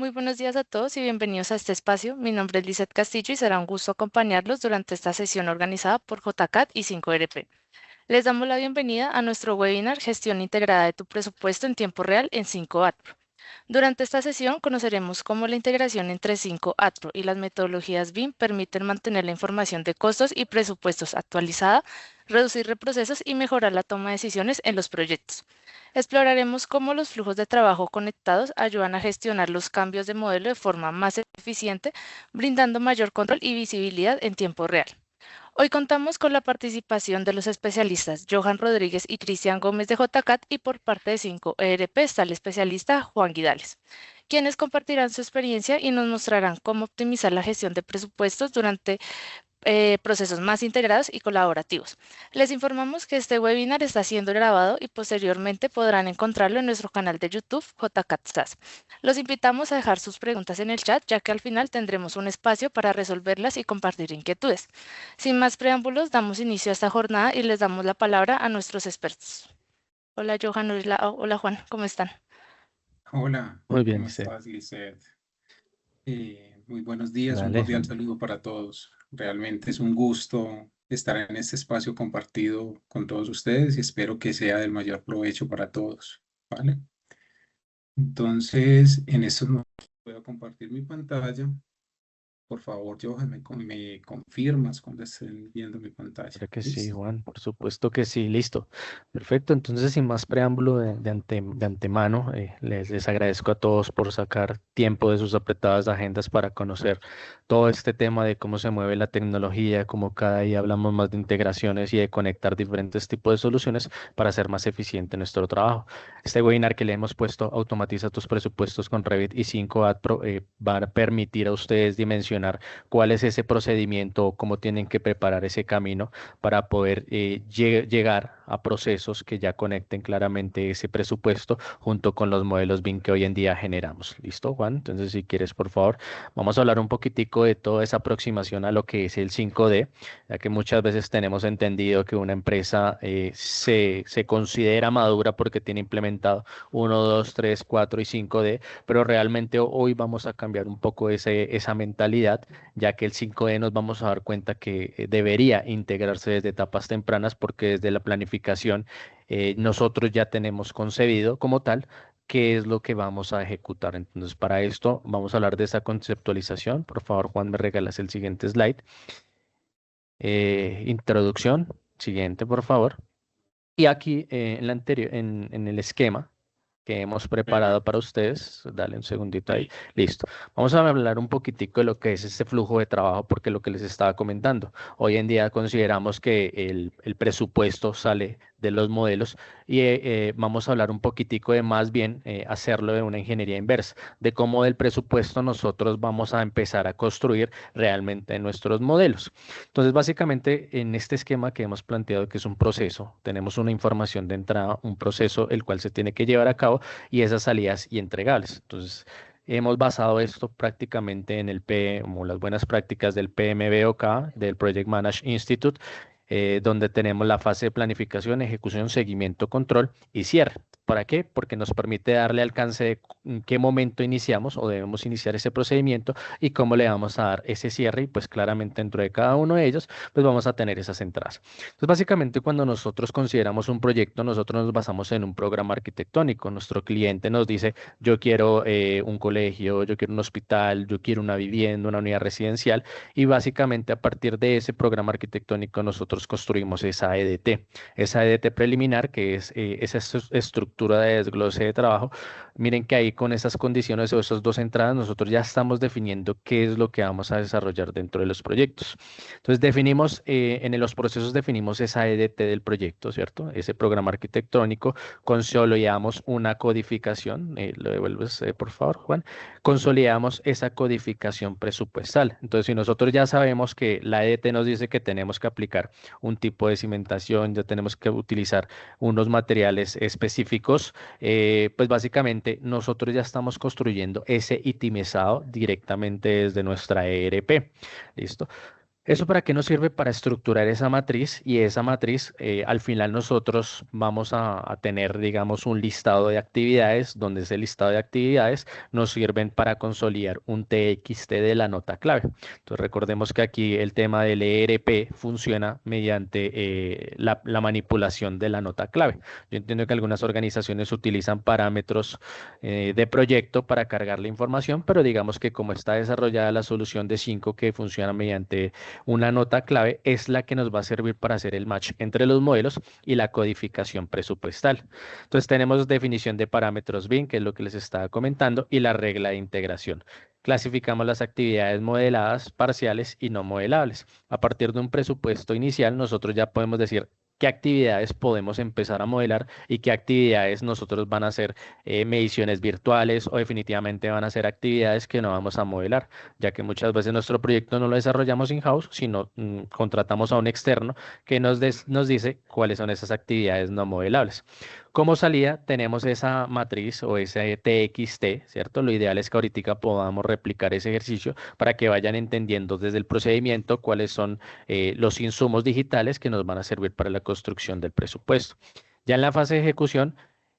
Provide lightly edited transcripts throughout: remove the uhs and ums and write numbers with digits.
muy buenos días a todos y bienvenidos a este espacio. Mi nombre es Lizeth Castillo y será un gusto acompañarlos durante esta sesión organizada por JCAT y 5RP. Les damos la bienvenida a nuestro webinar Gestión integrada de tu presupuesto en tiempo real en 5ATPRO. Durante esta sesión conoceremos cómo la integración entre 5ATPRO y las metodologías BIM permiten mantener la información de costos y presupuestos actualizada, reducir reprocesos y mejorar la toma de decisiones en los proyectos. Exploraremos cómo los flujos de trabajo conectados ayudan a gestionar los cambios de modelo de forma más eficiente, brindando mayor control y visibilidad en tiempo real. Hoy contamos con la participación de los especialistas Johan Rodríguez y Cristian Gómez de JCAT y por parte de 5ERP está el especialista Juan Guidales, quienes compartirán su experiencia y nos mostrarán cómo optimizar la gestión de presupuestos durante procesos más integrados y colaborativos. Les informamos que este webinar está siendo grabado y posteriormente podrán encontrarlo en nuestro canal de YouTube JCAT SAS. Los invitamos a dejar sus preguntas en el chat, ya que al final tendremos un espacio para resolverlas y compartir inquietudes. Sin más preámbulos, damos inicio a esta jornada y les damos la palabra a nuestros expertos. Hola Johan, hola Juan, ¿cómo están? Hola, Muy bien, ¿cómo dice. estás, Lizeth? Muy buenos días, un Dale. cordial saludo para todos. Realmente es un gusto estar en este espacio compartido con todos ustedes y espero que sea del mayor provecho para todos, ¿vale? Entonces, en estos momentos voy a compartir mi pantalla. Por favor, Johan, me confirmas cuando estén viendo mi pantalla. Claro que sí, ¿Listo? Juan, por supuesto que sí, listo. Perfecto, entonces sin más preámbulo de antemano, les agradezco a todos por sacar tiempo de sus apretadas agendas para conocer todo este tema de cómo se mueve la tecnología, cómo cada día hablamos más de integraciones y de conectar diferentes tipos de soluciones para hacer más eficiente nuestro trabajo. Este webinar que le hemos puesto Automatiza tus presupuestos con Revit y 5ATPRO va a permitir a ustedes dimensionar cuál es ese procedimiento o cómo tienen que preparar ese camino para poder llegar a procesos que ya conecten claramente ese presupuesto junto con los modelos BIM que hoy en día generamos. ¿Listo, Juan? Entonces, si quieres, por favor, vamos a hablar un poquitico de toda esa aproximación a lo que es el 5D, ya que muchas veces tenemos entendido que una empresa se considera madura porque tiene implementado 1, 2, 3, 4 y 5D, pero realmente hoy vamos a cambiar un poco esa mentalidad, ya que el 5D nos vamos a dar cuenta que debería integrarse desde etapas tempranas porque desde la planificación nosotros ya tenemos concebido como tal qué es lo que vamos a ejecutar. Entonces, para esto vamos a hablar de esa conceptualización. Por favor, Juan, me regalas el siguiente slide. Introducción, siguiente, por favor. Y aquí en la anterior, en el esquema que hemos preparado para ustedes. Dale un segundito ahí. Listo. Vamos a hablar un poquitico de lo que es este flujo de trabajo, porque lo que les estaba comentando, hoy en día consideramos que el presupuesto sale de los modelos y vamos a hablar un poquitico de más bien hacerlo de una ingeniería inversa, de cómo del presupuesto nosotros vamos a empezar a construir realmente nuestros modelos. Entonces, básicamente, en este esquema que hemos planteado, que es un proceso, tenemos una información de entrada, un proceso el cual se tiene que llevar a cabo y esas salidas y entregables. Entonces, hemos basado esto prácticamente en el como las buenas prácticas del PMBOK, del Project Management Institute, donde tenemos la fase de planificación, ejecución, seguimiento, control y cierre. ¿Para qué? Porque nos permite darle alcance de en qué momento iniciamos o debemos iniciar ese procedimiento y cómo le vamos a dar ese cierre y pues claramente dentro de cada uno de ellos pues vamos a tener esas entradas. Entonces básicamente cuando nosotros consideramos un proyecto nosotros nos basamos en un programa arquitectónico. Nuestro cliente nos dice yo quiero un colegio, yo quiero un hospital, yo quiero una vivienda, una unidad residencial y básicamente a partir de ese programa arquitectónico nosotros construimos esa EDT preliminar que es esa estructura de desglose de trabajo. Miren que ahí con esas condiciones o esas dos entradas nosotros ya estamos definiendo qué es lo que vamos a desarrollar dentro de los proyectos. Entonces definimos, en los procesos definimos esa EDT del proyecto, ¿cierto? Ese programa arquitectónico, consolidamos una codificación, lo devuelves por favor, Juan, consolidamos esa codificación presupuestal. Entonces si nosotros ya sabemos que la EDT nos dice que tenemos que aplicar un tipo de cimentación, ya tenemos que utilizar unos materiales específicos, pues básicamente nosotros ya estamos construyendo ese itimizado directamente desde nuestra ERP. ¿Listo? ¿Eso para qué nos sirve? Para estructurar esa matriz, y esa matriz al final nosotros vamos a tener, digamos, un listado de actividades, donde ese listado de actividades nos sirven para consolidar un TXT de la nota clave. Entonces recordemos que aquí el tema del ERP funciona mediante la manipulación de la nota clave. Yo entiendo que algunas organizaciones utilizan parámetros de proyecto para cargar la información, pero digamos que como está desarrollada la solución de 5 que funciona mediante una nota clave, es la que nos va a servir para hacer el match entre los modelos y la codificación presupuestal. Entonces tenemos definición de parámetros BIM, que es lo que les estaba comentando, y la regla de integración. Clasificamos las actividades modeladas, parciales y no modelables. A partir de un presupuesto inicial, nosotros ya podemos decir qué actividades podemos empezar a modelar y qué actividades nosotros van a hacer mediciones virtuales, o definitivamente van a ser actividades que no vamos a modelar, ya que muchas veces nuestro proyecto no lo desarrollamos in-house, sino contratamos a un externo que nos dice cuáles son esas actividades no modelables. Como salida tenemos esa matriz o ese TXT, ¿cierto? Lo ideal es que ahorita podamos replicar ese ejercicio para que vayan entendiendo desde el procedimiento cuáles son los insumos digitales que nos van a servir para la construcción del presupuesto. Ya en la fase de ejecución,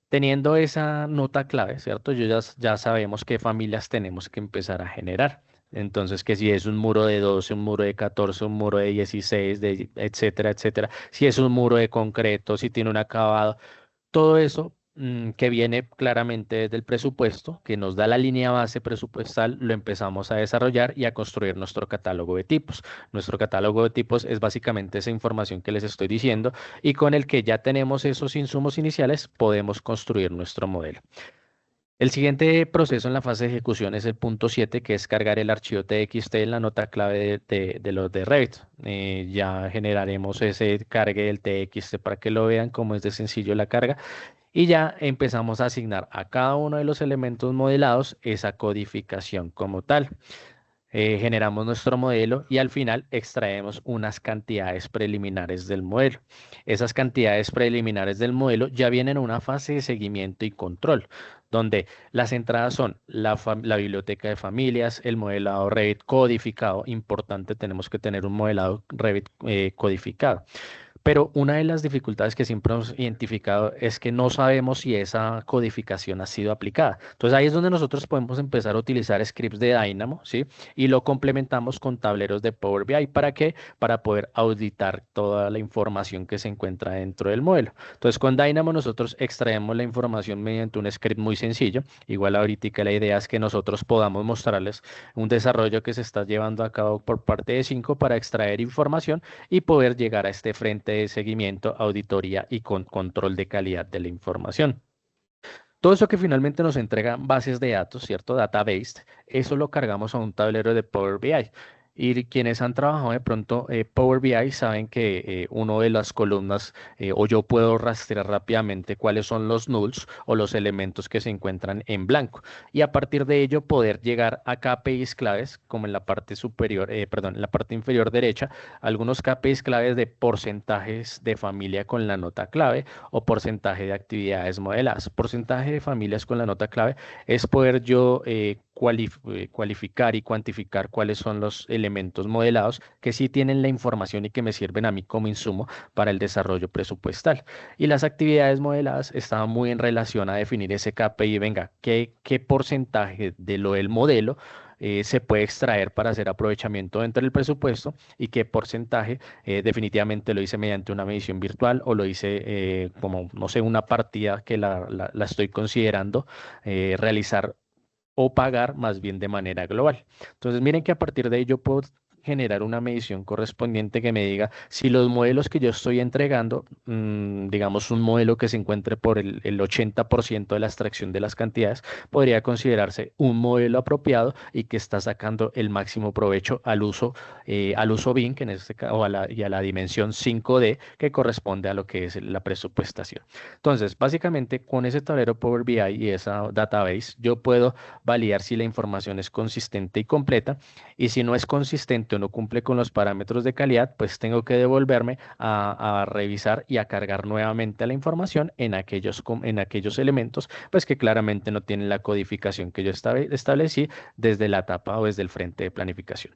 teniendo esa nota clave, ¿cierto? Ya sabemos qué familias tenemos que empezar a generar. Entonces, que si es un muro de 12, un muro de 14, un muro de 16, etcétera, etcétera. Si es un muro de concreto, si tiene un acabado. Todo eso que viene claramente desde el presupuesto, que nos da la línea base presupuestal, lo empezamos a desarrollar y a construir nuestro catálogo de tipos. Nuestro catálogo de tipos es básicamente esa información que les estoy diciendo, y con el que ya tenemos esos insumos iniciales, podemos construir nuestro modelo. El siguiente proceso en la fase de ejecución es el punto 7, que es cargar el archivo TXT en la nota clave de los de Revit. Ya generaremos ese cargue del TXT para que lo vean cómo es de sencillo la carga. Y ya empezamos a asignar a cada uno de los elementos modelados esa codificación como tal. Generamos nuestro modelo y al final extraemos unas cantidades preliminares del modelo. Esas cantidades preliminares del modelo ya vienen en una fase de seguimiento y control, donde las entradas son la biblioteca de familias, el modelado Revit codificado. Importante, tenemos que tener un modelado Revit codificado. Pero una de las dificultades que siempre hemos identificado es que no sabemos si esa codificación ha sido aplicada. Entonces ahí es donde nosotros podemos empezar a utilizar scripts de Dynamo, ¿sí? Y lo complementamos con tableros de Power BI. ¿Para qué? Para poder auditar toda la información que se encuentra dentro del modelo. Entonces con Dynamo nosotros extraemos la información mediante un script muy sencillo. Igual ahorita la idea es que nosotros podamos mostrarles un desarrollo que se está llevando a cabo por parte de 5 para extraer información y poder llegar a este frente de seguimiento, auditoría y con control de calidad de la información. Todo eso que finalmente nos entrega bases de datos, ¿cierto? Database, eso lo cargamos a un tablero de Power BI. Y quienes han trabajado de pronto Power BI saben que uno de las columnas, o yo puedo rastrear rápidamente cuáles son los nulls o los elementos que se encuentran en blanco. Y a partir de ello poder llegar a KPIs claves, como en la parte superior, perdón, en la parte inferior derecha, algunos KPIs claves de porcentajes de familia con la nota clave o porcentaje de actividades modeladas. Porcentaje de familias con la nota clave es poder yo cualificar y cuantificar cuáles son los elementos modelados que sí tienen la información y que me sirven a mí como insumo para el desarrollo presupuestal. Y las actividades modeladas estaban muy en relación a definir ese KPI. Venga, ¿qué porcentaje de lo del modelo se puede extraer para hacer aprovechamiento dentro del presupuesto, y qué porcentaje definitivamente lo hice mediante una medición virtual, o lo hice como, no sé, una partida que la estoy considerando realizar o pagar más bien de manera global? Entonces, miren que a partir de ello puedo generar una medición correspondiente que me diga si los modelos que yo estoy entregando, digamos un modelo que se encuentre por el 80% de la extracción de las cantidades, podría considerarse un modelo apropiado y que está sacando el máximo provecho al uso BIM, que en este caso, y a la dimensión 5D que corresponde a lo que es la presupuestación. Entonces, básicamente con ese tablero Power BI y esa database, yo puedo validar si la información es consistente y completa, y si no es consistente o no cumple con los parámetros de calidad, pues tengo que devolverme a revisar y a cargar nuevamente la información en aquellos elementos pues que claramente no tienen la codificación que yo establecí desde la etapa o desde el frente de planificación.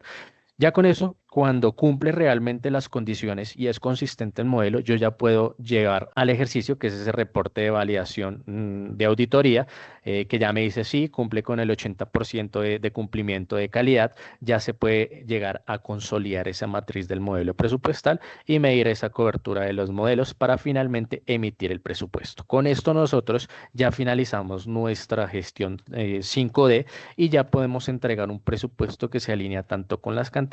Ya con eso, cuando cumple realmente las condiciones y es consistente el modelo, yo ya puedo llegar al ejercicio, que es ese reporte de validación de auditoría, que ya me dice sí, cumple con el 80% de cumplimiento de calidad, ya se puede llegar a consolidar esa matriz del modelo presupuestal y medir esa cobertura de los modelos para finalmente emitir el presupuesto. Con esto nosotros ya finalizamos nuestra gestión 5D y ya podemos entregar un presupuesto que se alinea tanto con las cantidades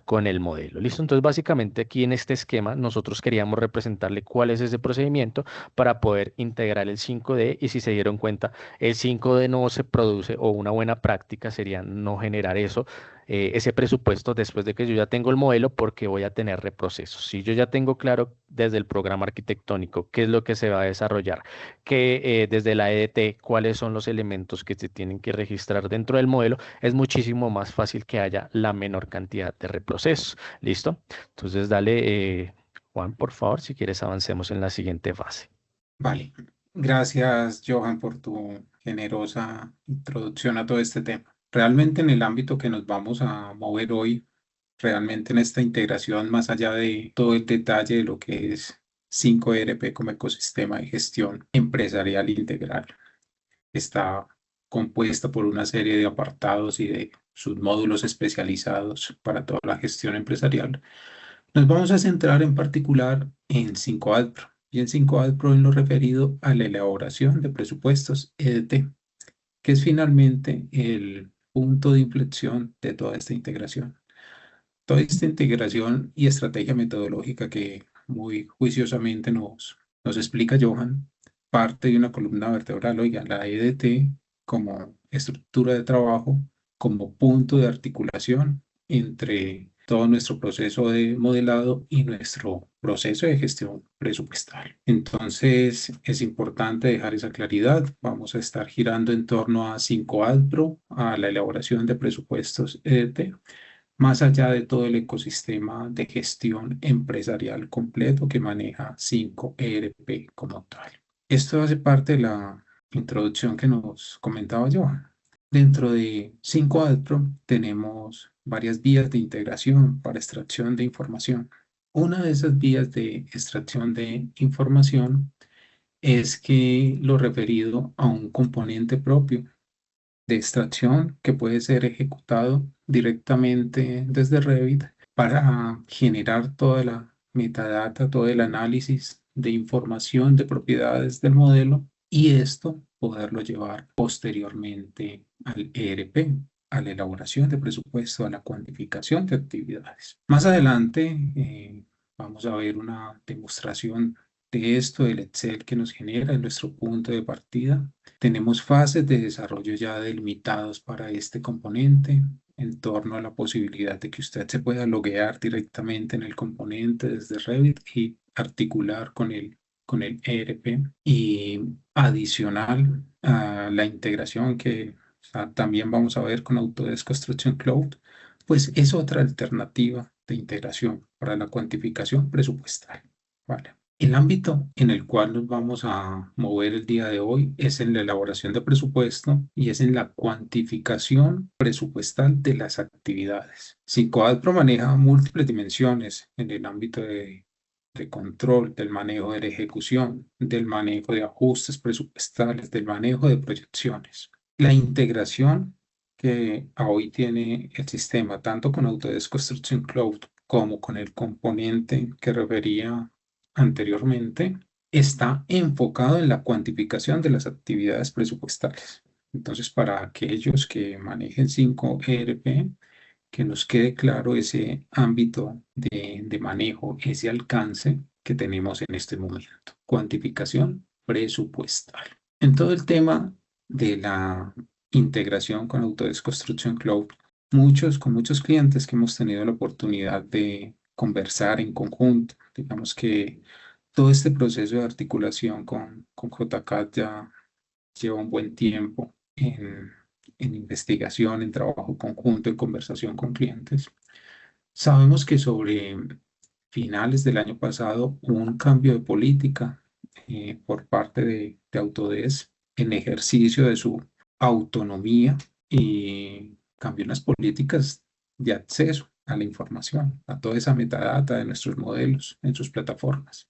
con el modelo. ¿Listo? Entonces, básicamente aquí en este esquema nosotros queríamos representarle cuál es ese procedimiento para poder integrar el 5D y si se dieron cuenta, el 5D no se produce o una buena práctica sería no generar eso, ese presupuesto después de que yo ya tengo el modelo porque voy a tener reprocesos. Si yo ya tengo claro desde el programa arquitectónico qué es lo que se va a desarrollar, que desde la EDT cuáles son los elementos que se tienen que registrar dentro del modelo, es muchísimo más fácil que haya la menor cantidad de reprocesos. ¿Listo? Entonces dale, Juan, por favor, si quieres avancemos en la siguiente fase. Vale, gracias Johan por tu generosa introducción a todo este tema. Realmente en el ámbito que nos vamos a mover hoy, realmente en esta integración, más allá de todo el detalle de lo que es 5ERP como ecosistema de gestión empresarial integral, está compuesta por una serie de apartados y de submódulos especializados para toda la gestión empresarial. Nos vamos a centrar en particular en 5ADPRO y en 5ADPRO en lo referido a la elaboración de presupuestos EDT, que es finalmente el punto de inflexión de toda esta integración. Toda esta integración y estrategia metodológica que muy juiciosamente nos explica Johan, parte de una columna vertebral, oiga, la EDT como estructura de trabajo, como punto de articulación entre todo nuestro proceso de modelado y nuestro proceso de gestión presupuestal. Entonces, es importante dejar esa claridad. Vamos a estar girando en torno a 5ADPRO, a la elaboración de presupuestos EDT, más allá de todo el ecosistema de gestión empresarial completo que maneja 5ERP como tal. Esto hace parte de la introducción que nos comentaba Johan. Dentro de 5ADPRO tenemos varias vías de integración para extracción de información. Una de esas vías de extracción de información es que lo referido a un componente propio de extracción que puede ser ejecutado directamente desde Revit para generar toda la metadata, todo el análisis de información de propiedades del modelo y esto poderlo llevar posteriormente al ERP, a la elaboración de presupuesto, a la cuantificación de actividades. Más adelante vamos a ver una demostración de esto, del Excel que nos genera en nuestro punto de partida. Tenemos fases de desarrollo ya delimitados para este componente en torno a la posibilidad de que usted se pueda loguear directamente en el componente desde Revit y articular con el ERP. Y adicional a la integración que también vamos a ver con Autodesk Construction Cloud, pues es otra alternativa de integración para la cuantificación presupuestal. Vale. El ámbito en el cual nos vamos a mover el día de hoy es en la elaboración de presupuesto y es en la cuantificación presupuestal de las actividades. 5ADPRO maneja múltiples dimensiones en el ámbito de control, del manejo de la ejecución, del manejo de ajustes presupuestales, del manejo de proyecciones. La integración que hoy tiene el sistema, tanto con Autodesk Construction Cloud como con el componente que refería anteriormente, está enfocado en la cuantificación de las actividades presupuestales. Entonces, para aquellos que manejen 5ERP, que nos quede claro ese ámbito de manejo, ese alcance que tenemos en este momento. Cuantificación presupuestal. En todo el tema de la integración con Autodesk Construction Cloud, con muchos clientes que hemos tenido la oportunidad de conversar en conjunto, digamos que todo este proceso de articulación con JCAD ya lleva un buen tiempo en investigación, en trabajo conjunto, en conversación con clientes. Sabemos que sobre finales del año pasado hubo un cambio de política por parte de Autodesk en ejercicio de su autonomía y cambió las políticas de acceso a la información, a toda esa metadata de nuestros modelos en sus plataformas.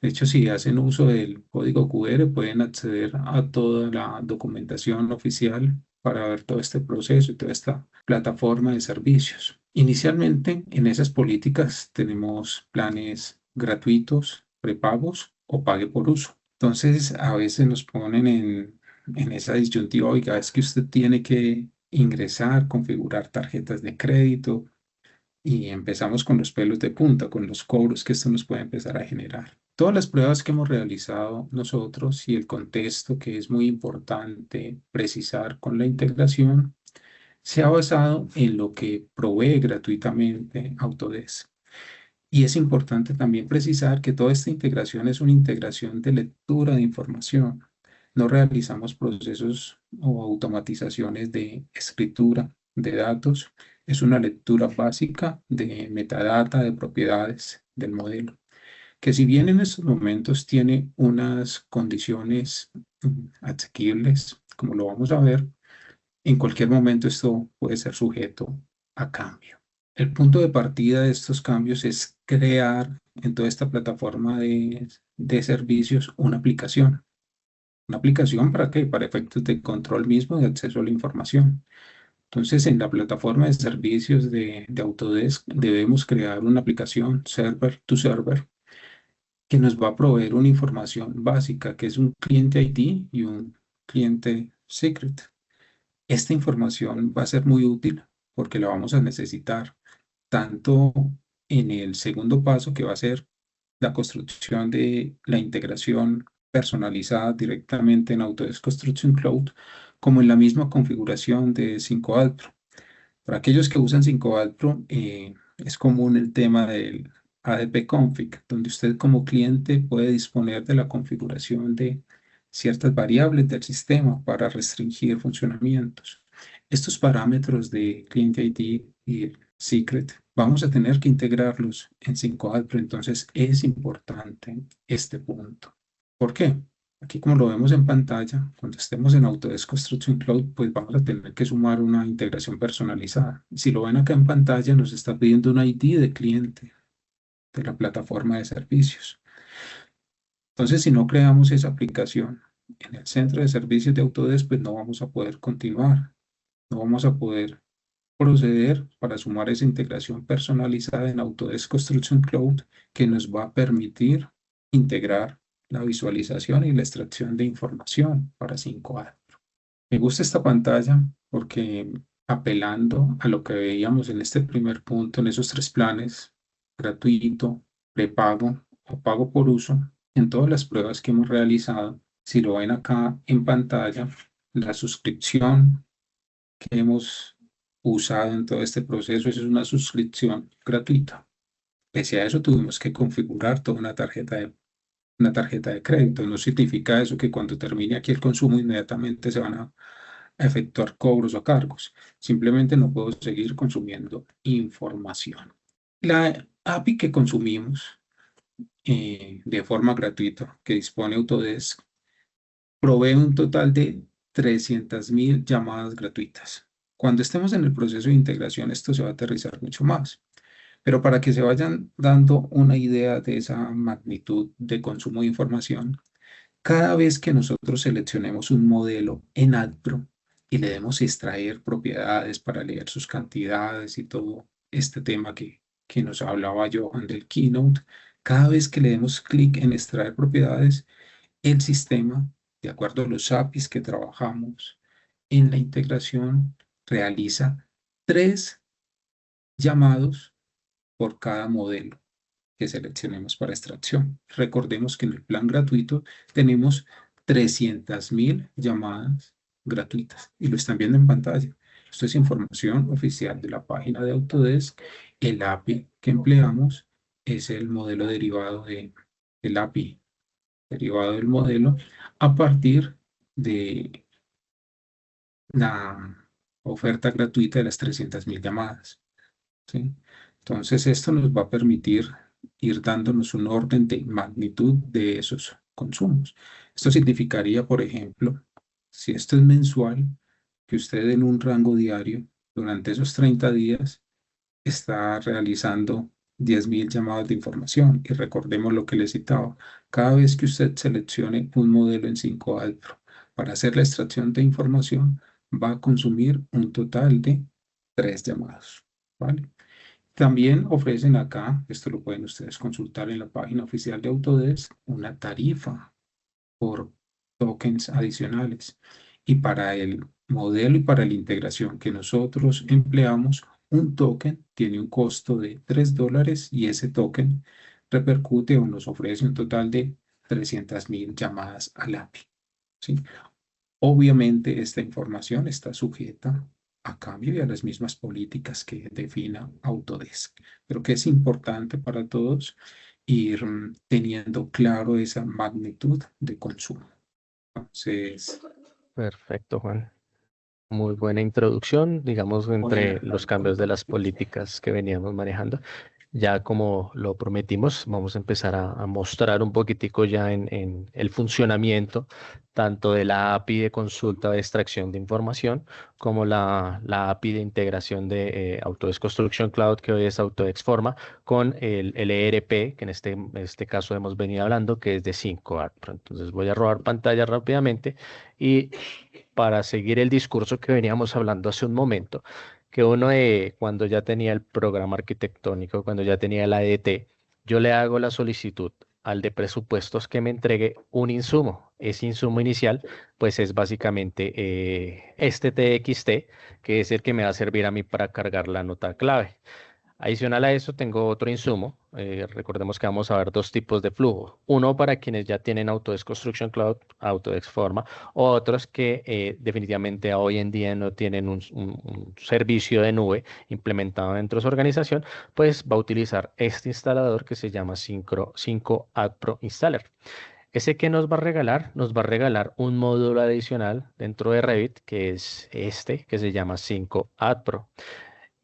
De hecho, si hacen uso del código QR, pueden acceder a toda la documentación oficial para ver todo este proceso y toda esta plataforma de servicios. Inicialmente, en esas políticas tenemos planes gratuitos, prepagos o pague por uso. Entonces, a veces nos ponen en esa disyuntiva, oiga, es que usted tiene que ingresar, configurar tarjetas de crédito y empezamos con los pelos de punta, con los cobros que esto nos puede empezar a generar. Todas las pruebas que hemos realizado nosotros y el contexto que es muy importante precisar con la integración se ha basado en lo que provee gratuitamente Autodesk. Y es importante también precisar que toda esta integración es una integración de lectura de información. No realizamos procesos o automatizaciones de escritura de datos. Es una lectura básica de metadata, de propiedades del modelo, que si bien en estos momentos tiene unas condiciones asequibles, como lo vamos a ver, en cualquier momento esto puede ser sujeto a cambio. El punto de partida de estos cambios es crear en toda esta plataforma de servicios una aplicación. ¿Una aplicación para qué? Para efectos de control mismo de acceso a la información. Entonces, en la plataforma de servicios de Autodesk debemos crear una aplicación server to server que nos va a proveer una información básica, que es un cliente ID y un cliente secret. Esta información va a ser muy útil porque la vamos a necesitar tanto en el segundo paso, que va a ser la construcción de la integración personalizada directamente en Autodesk Construction Cloud, como en la misma configuración de 5 Pro. Para aquellos que usan 5 Pro, es común el tema del ADP Config, donde usted como cliente puede disponer de la configuración de ciertas variables del sistema para restringir funcionamientos. Estos parámetros de Client ID y Secret vamos a tener que integrarlos en 5 Pro, entonces es importante este punto. ¿Por qué? Aquí como lo vemos en pantalla, cuando estemos en Autodesk Construction Cloud, pues vamos a tener que sumar una integración personalizada. Si lo ven acá en pantalla, nos está pidiendo un ID de cliente de la plataforma de servicios. Entonces, si no creamos esa aplicación en el centro de servicios de Autodesk, pues no vamos a poder continuar, no vamos a poder proceder para sumar esa integración personalizada en Autodesk Construction Cloud que nos va a permitir integrar la visualización y la extracción de información para 5A. Me gusta esta pantalla porque apelando a lo que veíamos en este primer punto, en esos 3 planes, gratuito, prepago o pago por uso, en todas las pruebas que hemos realizado, si lo ven acá en pantalla, la suscripción que hemos usado en todo este proceso es una suscripción gratuita. Pese a eso, tuvimos que configurar toda una tarjeta de crédito. No significa eso que cuando termine aquí el consumo inmediatamente se van a efectuar cobros o cargos. Simplemente no puedo seguir consumiendo información. La API que consumimos de forma gratuita que dispone Autodesk provee un total de 300.000 llamadas gratuitas. Cuando estemos en el proceso de integración, esto se va a aterrizar mucho más. Pero para que se vayan dando una idea de esa magnitud de consumo de información, cada vez que nosotros seleccionemos un modelo en AdPro y le demos extraer propiedades para leer sus cantidades y todo este tema que nos hablaba yo en el Keynote, cada vez que le demos clic en extraer propiedades, el sistema, de acuerdo a los APIs que trabajamos en la integración, realiza 3 llamados por cada modelo que seleccionemos para extracción. Recordemos que en el plan gratuito tenemos 300.000 llamadas gratuitas y lo están viendo en pantalla. Esto es información oficial de la página de Autodesk. El API que empleamos es el modelo derivado del API, derivado del modelo, a partir de la oferta gratuita de las 300.000 llamadas. ¿Sí? Entonces, esto nos va a permitir ir dándonos un orden de magnitud de esos consumos. Esto significaría, por ejemplo, si esto es mensual, que usted en un rango diario, durante esos 30 días, está realizando 10.000 llamadas de información. Y recordemos lo que les citaba. Cada vez que usted seleccione un modelo en 5 Adpro para hacer la extracción de información, va a consumir un total de 3 llamados. ¿Vale? También ofrecen acá, esto lo pueden ustedes consultar en la página oficial de Autodesk, una tarifa por tokens adicionales. Y para el modelo y para la integración que nosotros empleamos, un token tiene un costo de $3 y ese token repercute o nos ofrece un total de 300.000 llamadas al API. ¿Sí? Obviamente esta información está sujeta a cambio y a las mismas políticas que defina Autodesk. Pero que es importante para todos ir teniendo claro esa magnitud de consumo. Entonces, Perfecto, Juan. Muy buena introducción, digamos, entre los cambios de las políticas que veníamos manejando. Ya como lo prometimos, vamos a empezar a mostrar un poquitico ya en el funcionamiento tanto de la API de consulta de extracción de información como la API de integración de Autodesk Construction Cloud, que hoy es Autodesk Forma, con el ERP, que en este caso hemos venido hablando, que es de 5Adpro. Entonces voy a robar pantalla rápidamente y para seguir el discurso que veníamos hablando hace un momento, que uno cuando ya tenía el programa arquitectónico, cuando ya tenía el ADT, yo le hago la solicitud al de presupuestos que me entregue un insumo. Ese insumo inicial, pues es básicamente este TXT, que es el que me va a servir a mí para cargar la nota clave. Adicional a eso, tengo otro insumo. Recordemos que vamos a ver dos tipos de flujo. Uno para quienes ya tienen Autodesk Construction Cloud, Autodesk Forma, o otros que definitivamente hoy en día no tienen un servicio de nube implementado dentro de su organización, pues va a utilizar este instalador que se llama 5 AdPro Installer. Ese que nos va a regalar un módulo adicional dentro de Revit, que es este, que se llama 5 AdPro.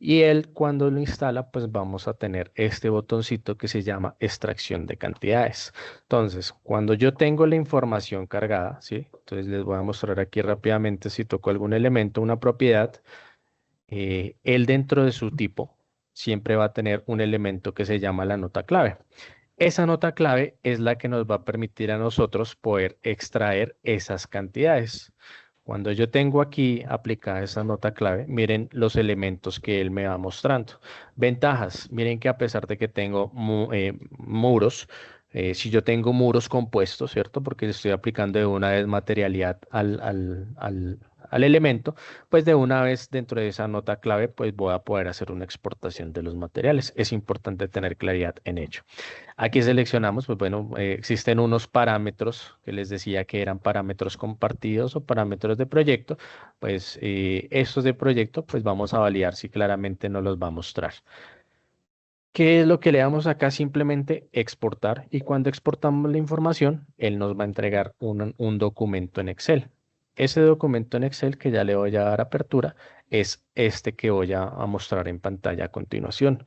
Y él cuando lo instala, pues vamos a tener este botoncito que se llama extracción de cantidades. Entonces, cuando yo tengo la información cargada, ¿sí? Entonces les voy a mostrar aquí rápidamente si toco algún elemento, una propiedad, él dentro de su tipo siempre va a tener un elemento que se llama la nota clave. Esa nota clave es la que nos va a permitir a nosotros poder extraer esas cantidades. Cuando yo tengo aquí aplicada esa nota clave, miren los elementos que él me va mostrando. Ventajas, miren que a pesar de que tengo muros, si yo tengo muros compuestos, ¿cierto? Porque estoy aplicando de una vez materialidad al elemento, pues de una vez dentro de esa nota clave, pues voy a poder hacer una exportación de los materiales. Es importante tener claridad en ello. Aquí seleccionamos, pues bueno, existen unos parámetros que les decía que eran parámetros compartidos o parámetros de proyecto. Pues estos de proyecto, pues vamos a validar si claramente nos los va a mostrar. ¿Qué es lo que le damos acá? Simplemente exportar, y cuando exportamos la información, él nos va a entregar un documento en Excel. Ese documento en Excel que ya le voy a dar apertura es este que voy a mostrar en pantalla a continuación,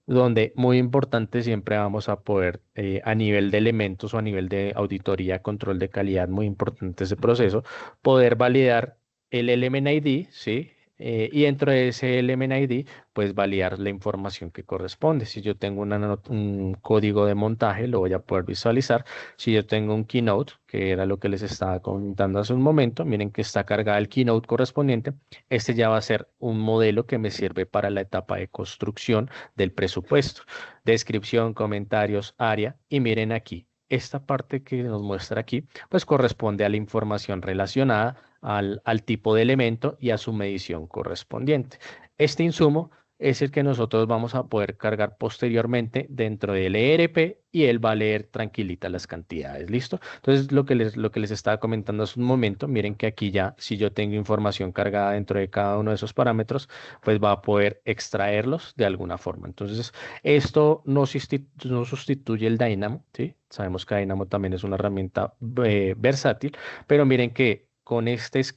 donde muy importante siempre vamos a poder a nivel de elementos o a nivel de auditoría, control de calidad, muy importante ese proceso, poder validar el Element ID, ¿sí? Y dentro de ese Element ID, pues validar la información que corresponde. Si yo tengo un código de montaje, lo voy a poder visualizar. Si yo tengo un keynote, que era lo que les estaba comentando hace un momento, miren que está cargada el keynote correspondiente. Este ya va a ser un modelo que me sirve para la etapa de construcción del presupuesto. Descripción, comentarios, área, y miren aquí. Esta parte que nos muestra aquí, pues corresponde a la información relacionada al tipo de elemento y a su medición correspondiente. Este insumo es el que nosotros vamos a poder cargar posteriormente dentro del ERP, y él va a leer tranquilita las cantidades. ¿Listo? Entonces, lo que les estaba comentando hace un momento, miren que aquí ya, si yo tengo información cargada dentro de cada uno de esos parámetros, pues va a poder extraerlos de alguna forma. Entonces, esto no sustituye el Dynamo, ¿sí? Sabemos que Dynamo también es una herramienta versátil, pero miren que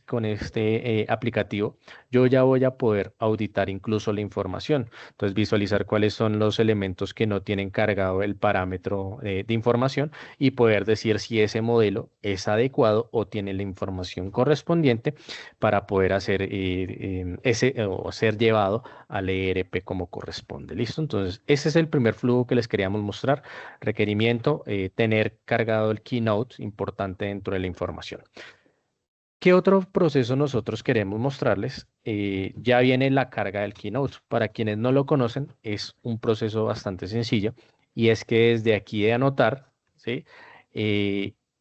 con este aplicativo yo ya voy a poder auditar incluso la información. Entonces visualizar cuáles son los elementos que no tienen cargado el parámetro de información y poder decir si ese modelo es adecuado o tiene la información correspondiente para poder hacer o ser llevado al ERP como corresponde. ¿Listo? Entonces ese es el primer flujo que les queríamos mostrar. Requerimiento, tener cargado el Keynote, importante dentro de la información. ¿Qué otro proceso nosotros queremos mostrarles? Ya viene la carga del Keynote. Para quienes no lo conocen, es un proceso bastante sencillo y es que desde aquí de anotar, ¿sí?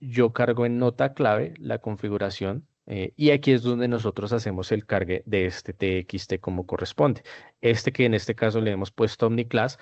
Yo cargo en nota clave la configuración y aquí es donde nosotros hacemos el cargue de este TXT como corresponde. Este que en este caso le hemos puesto OmniClass,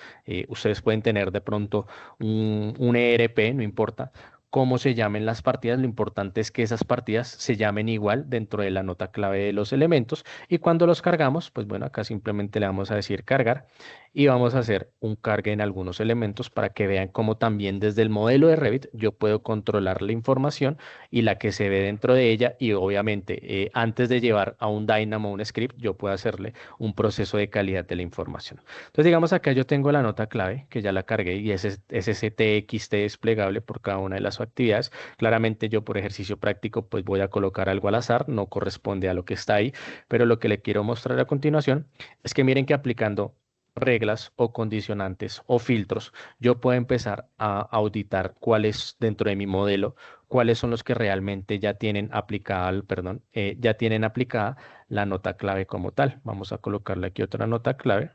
ustedes pueden tener de pronto un ERP, no importa cómo se llamen las partidas, lo importante es que esas partidas se llamen igual dentro de la nota clave de los elementos y cuando los cargamos, pues bueno, acá simplemente le vamos a decir cargar y vamos a hacer un cargue en algunos elementos para que vean cómo también desde el modelo de Revit yo puedo controlar la información y la que se ve dentro de ella y obviamente antes de llevar a un Dynamo un script, yo puedo hacerle un proceso de calidad de la información. Entonces digamos acá yo tengo la nota clave que ya la cargué y es ese TXT desplegable por cada una de las actividades. Claramente yo por ejercicio práctico pues voy a colocar algo al azar, no corresponde a lo que está ahí, pero lo que le quiero mostrar a continuación es que miren que aplicando reglas o condicionantes o filtros, yo puedo empezar a auditar cuáles dentro de mi modelo, cuáles son los que realmente ya tienen aplicada, perdón, ya tienen aplicada la nota clave como tal. Vamos a colocarle aquí otra nota clave.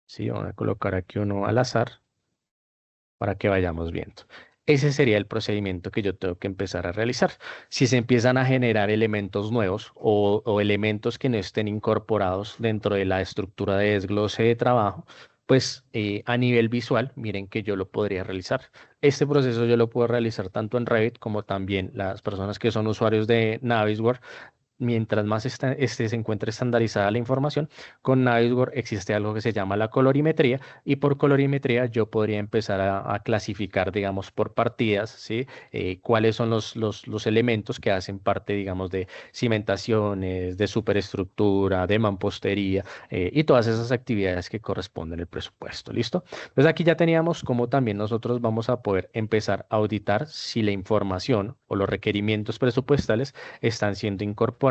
Sí, vamos a colocar aquí uno al azar para que vayamos viendo. Ese sería el procedimiento que yo tengo que empezar a realizar. Si se empiezan a generar elementos nuevos o elementos que no estén incorporados dentro de la estructura de desglose de trabajo, pues a nivel visual, miren que yo lo podría realizar. Este proceso yo lo puedo realizar tanto en Revit como también las personas que son usuarios de Navisworks. Mientras más se encuentre estandarizada la información, con Navisworks existe algo que se llama la colorimetría y por colorimetría yo podría empezar a clasificar, digamos, por partidas, ¿sí? Cuáles son los elementos que hacen parte, digamos, de cimentaciones, de superestructura, de mampostería y todas esas actividades que corresponden al presupuesto, ¿listo? Entonces aquí ya teníamos cómo también nosotros vamos a poder empezar a auditar si la información o los requerimientos presupuestales están siendo incorporados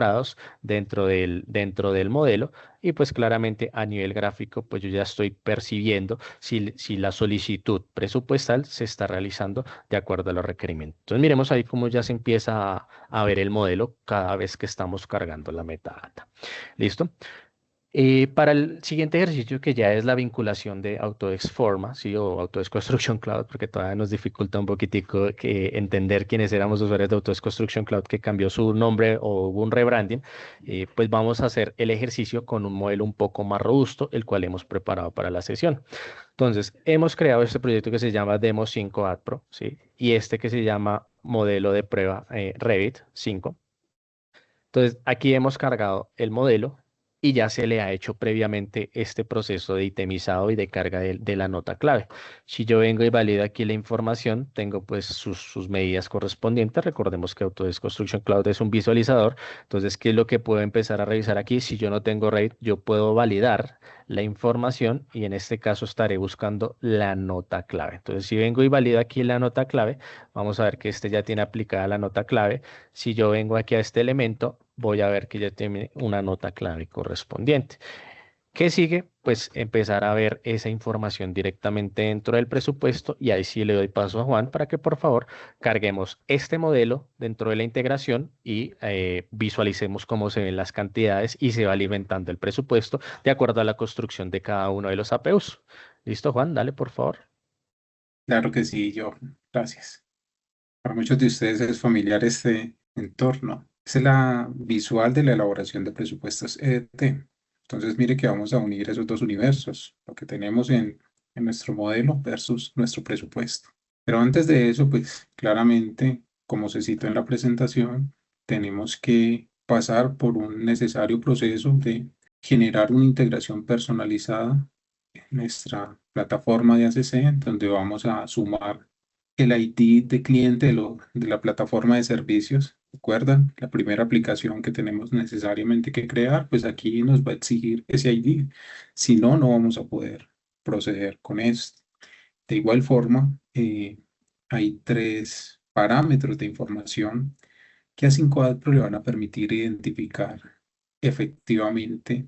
dentro del modelo y pues claramente a nivel gráfico pues yo ya estoy percibiendo si la solicitud presupuestal se está realizando de acuerdo a los requerimientos. Entonces miremos ahí cómo ya se empieza a ver el modelo cada vez que estamos cargando la metadata. ¿Listo? Para el siguiente ejercicio, que ya es la vinculación de Autodesk Forma, ¿sí? O Autodesk Construction Cloud, porque todavía nos dificulta un poquitico entender quiénes éramos usuarios de Autodesk Construction Cloud, que cambió su nombre o hubo un rebranding, pues vamos a hacer el ejercicio con un modelo un poco más robusto, el cual hemos preparado para la sesión. Entonces, hemos creado este proyecto que se llama Demo 5 Ad Pro, ¿sí? Y este que se llama Modelo de Prueba Revit 5. Entonces, aquí hemos cargado el modelo y ya se le ha hecho previamente este proceso de itemizado y de carga de la nota clave. Si yo vengo y valido aquí la información, tengo pues sus medidas correspondientes. Recordemos que Autodesk Construction Cloud es un visualizador. Entonces, ¿qué es lo que puedo empezar a revisar aquí? Si yo no tengo RAID, yo puedo validar la información y en este caso estaré buscando la nota clave. Entonces, si vengo y valido aquí la nota clave, vamos a ver que este ya tiene aplicada la nota clave. Si yo vengo aquí a este elemento, voy a ver que ya tiene una nota clave correspondiente. ¿Qué sigue? Pues empezar a ver esa información directamente dentro del presupuesto y ahí sí le doy paso a Juan para que por favor carguemos este modelo dentro de la integración y visualicemos cómo se ven las cantidades y se va alimentando el presupuesto de acuerdo a la construcción de cada uno de los APUs. ¿Listo, Juan? Dale, por favor. Claro que sí, yo. Gracias. Para muchos de ustedes es familiar este entorno. Esa es la visual de la elaboración de presupuestos EDT. Entonces, mire que vamos a unir esos dos universos, lo que tenemos en nuestro modelo versus nuestro presupuesto. Pero antes de eso, pues claramente, como se citó en la presentación, tenemos que pasar por un necesario proceso de generar una integración personalizada en nuestra plataforma de ACC, donde vamos a sumar el ID de cliente de la plataforma de servicios ¿Recuerdan? La primera aplicación que tenemos necesariamente que crear, pues aquí nos va a exigir ese ID. Si no, no vamos a poder proceder con esto. De igual forma, hay tres parámetros de información que a 5Adpro le van a permitir identificar efectivamente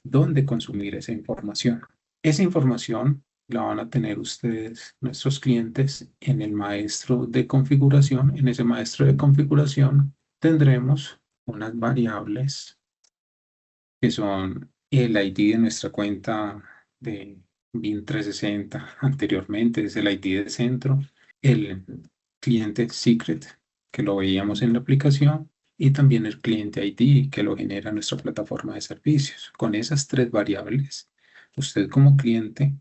dónde consumir esa información. Esa información la van a tener ustedes, nuestros clientes, en el maestro de configuración. En ese maestro de configuración tendremos unas variables que son el ID de nuestra cuenta de BIM 360 anteriormente, es el ID de centro, el cliente secret que lo veíamos en la aplicación y también el cliente ID que lo genera nuestra plataforma de servicios. Con esas tres variables, usted como cliente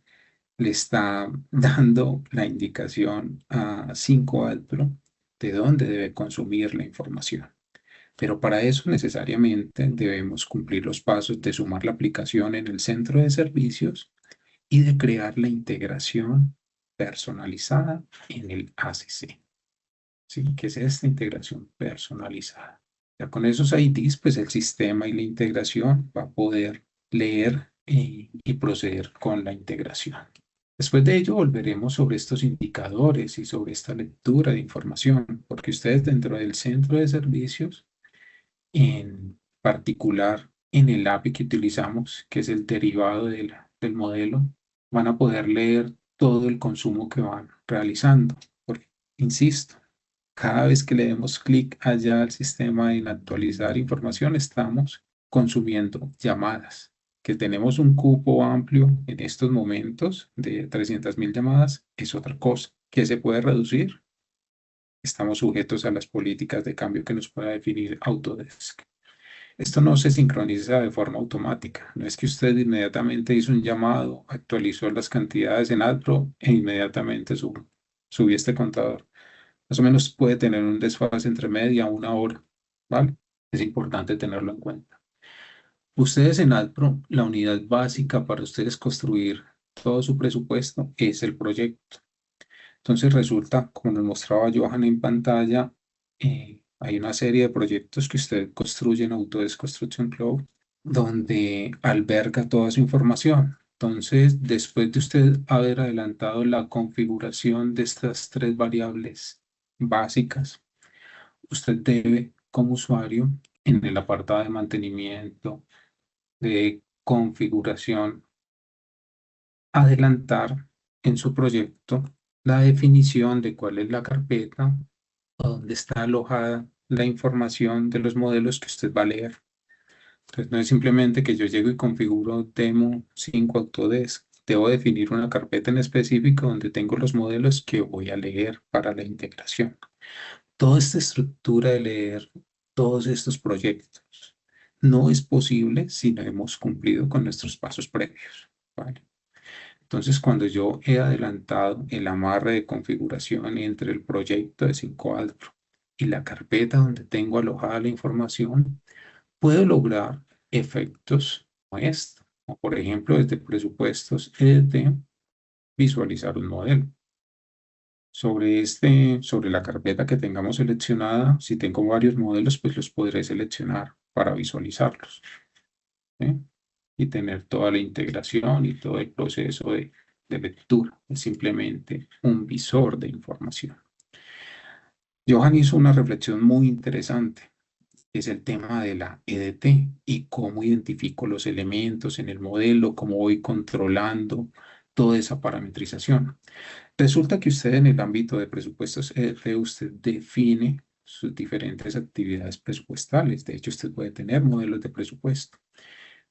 le está dando la indicación a 5Adpro de dónde debe consumir la información. Pero para eso necesariamente debemos cumplir los pasos de sumar la aplicación en el centro de servicios y de crear la integración personalizada en el ACC. ¿Sí? ¿Qué es esta integración personalizada? Ya con esos IDs, pues el sistema y la integración va a poder leer y proceder con la integración. Después de ello volveremos sobre estos indicadores y sobre esta lectura de información, porque ustedes dentro del centro de servicios, en particular en el API que utilizamos, que es el derivado del modelo, van a poder leer todo el consumo que van realizando. Porque, insisto, cada vez que le demos clic allá al sistema en actualizar información, estamos consumiendo llamadas. Que tenemos un cupo amplio en estos momentos de 300.000 llamadas es otra cosa. ¿Que se puede reducir? Estamos sujetos a las políticas de cambio que nos pueda definir Autodesk. Esto no se sincroniza de forma automática. No es que usted inmediatamente hizo un llamado, actualizó las cantidades en Adpro e inmediatamente subió este contador. Más o menos puede tener un desfase entre media a una hora, ¿vale? Es importante tenerlo en cuenta. Ustedes en Adpro, la unidad básica para ustedes construir todo su presupuesto es el proyecto. Entonces resulta, como nos mostraba Johan en pantalla, hay una serie de proyectos que usted construye en Autodesk Construction Cloud donde alberga toda su información. Entonces, después de usted haber adelantado la configuración de estas tres variables básicas, usted debe, como usuario, en el apartado de mantenimiento, de configuración, adelantar en su proyecto la definición de cuál es la carpeta o dónde está alojada la información de los modelos que usted va a leer. Entonces, no es simplemente que yo llego y configuro Demo 5 Autodesk. Debo definir una carpeta en específico donde tengo los modelos que voy a leer para la integración. Toda esta estructura de leer todos estos proyectos no es posible si no hemos cumplido con nuestros pasos previos, ¿vale? Entonces, cuando yo he adelantado el amarre de configuración entre el proyecto de 5Adpro y la carpeta donde tengo alojada la información, puedo lograr efectos como esto, como por ejemplo desde presupuestos EDT, visualizar un modelo. Sobre la carpeta que tengamos seleccionada, si tengo varios modelos, pues los podré seleccionar para visualizarlos, ¿sí? Y tener toda la integración y todo el proceso de lectura. Es simplemente un visor de información. Johan hizo una reflexión muy interesante. Es el tema de la EDT y cómo identifico los elementos en el modelo, cómo voy controlando toda esa parametrización. Resulta que usted en el ámbito de presupuestos EDT, usted define sus diferentes actividades presupuestales. De hecho, usted puede tener modelos de presupuesto.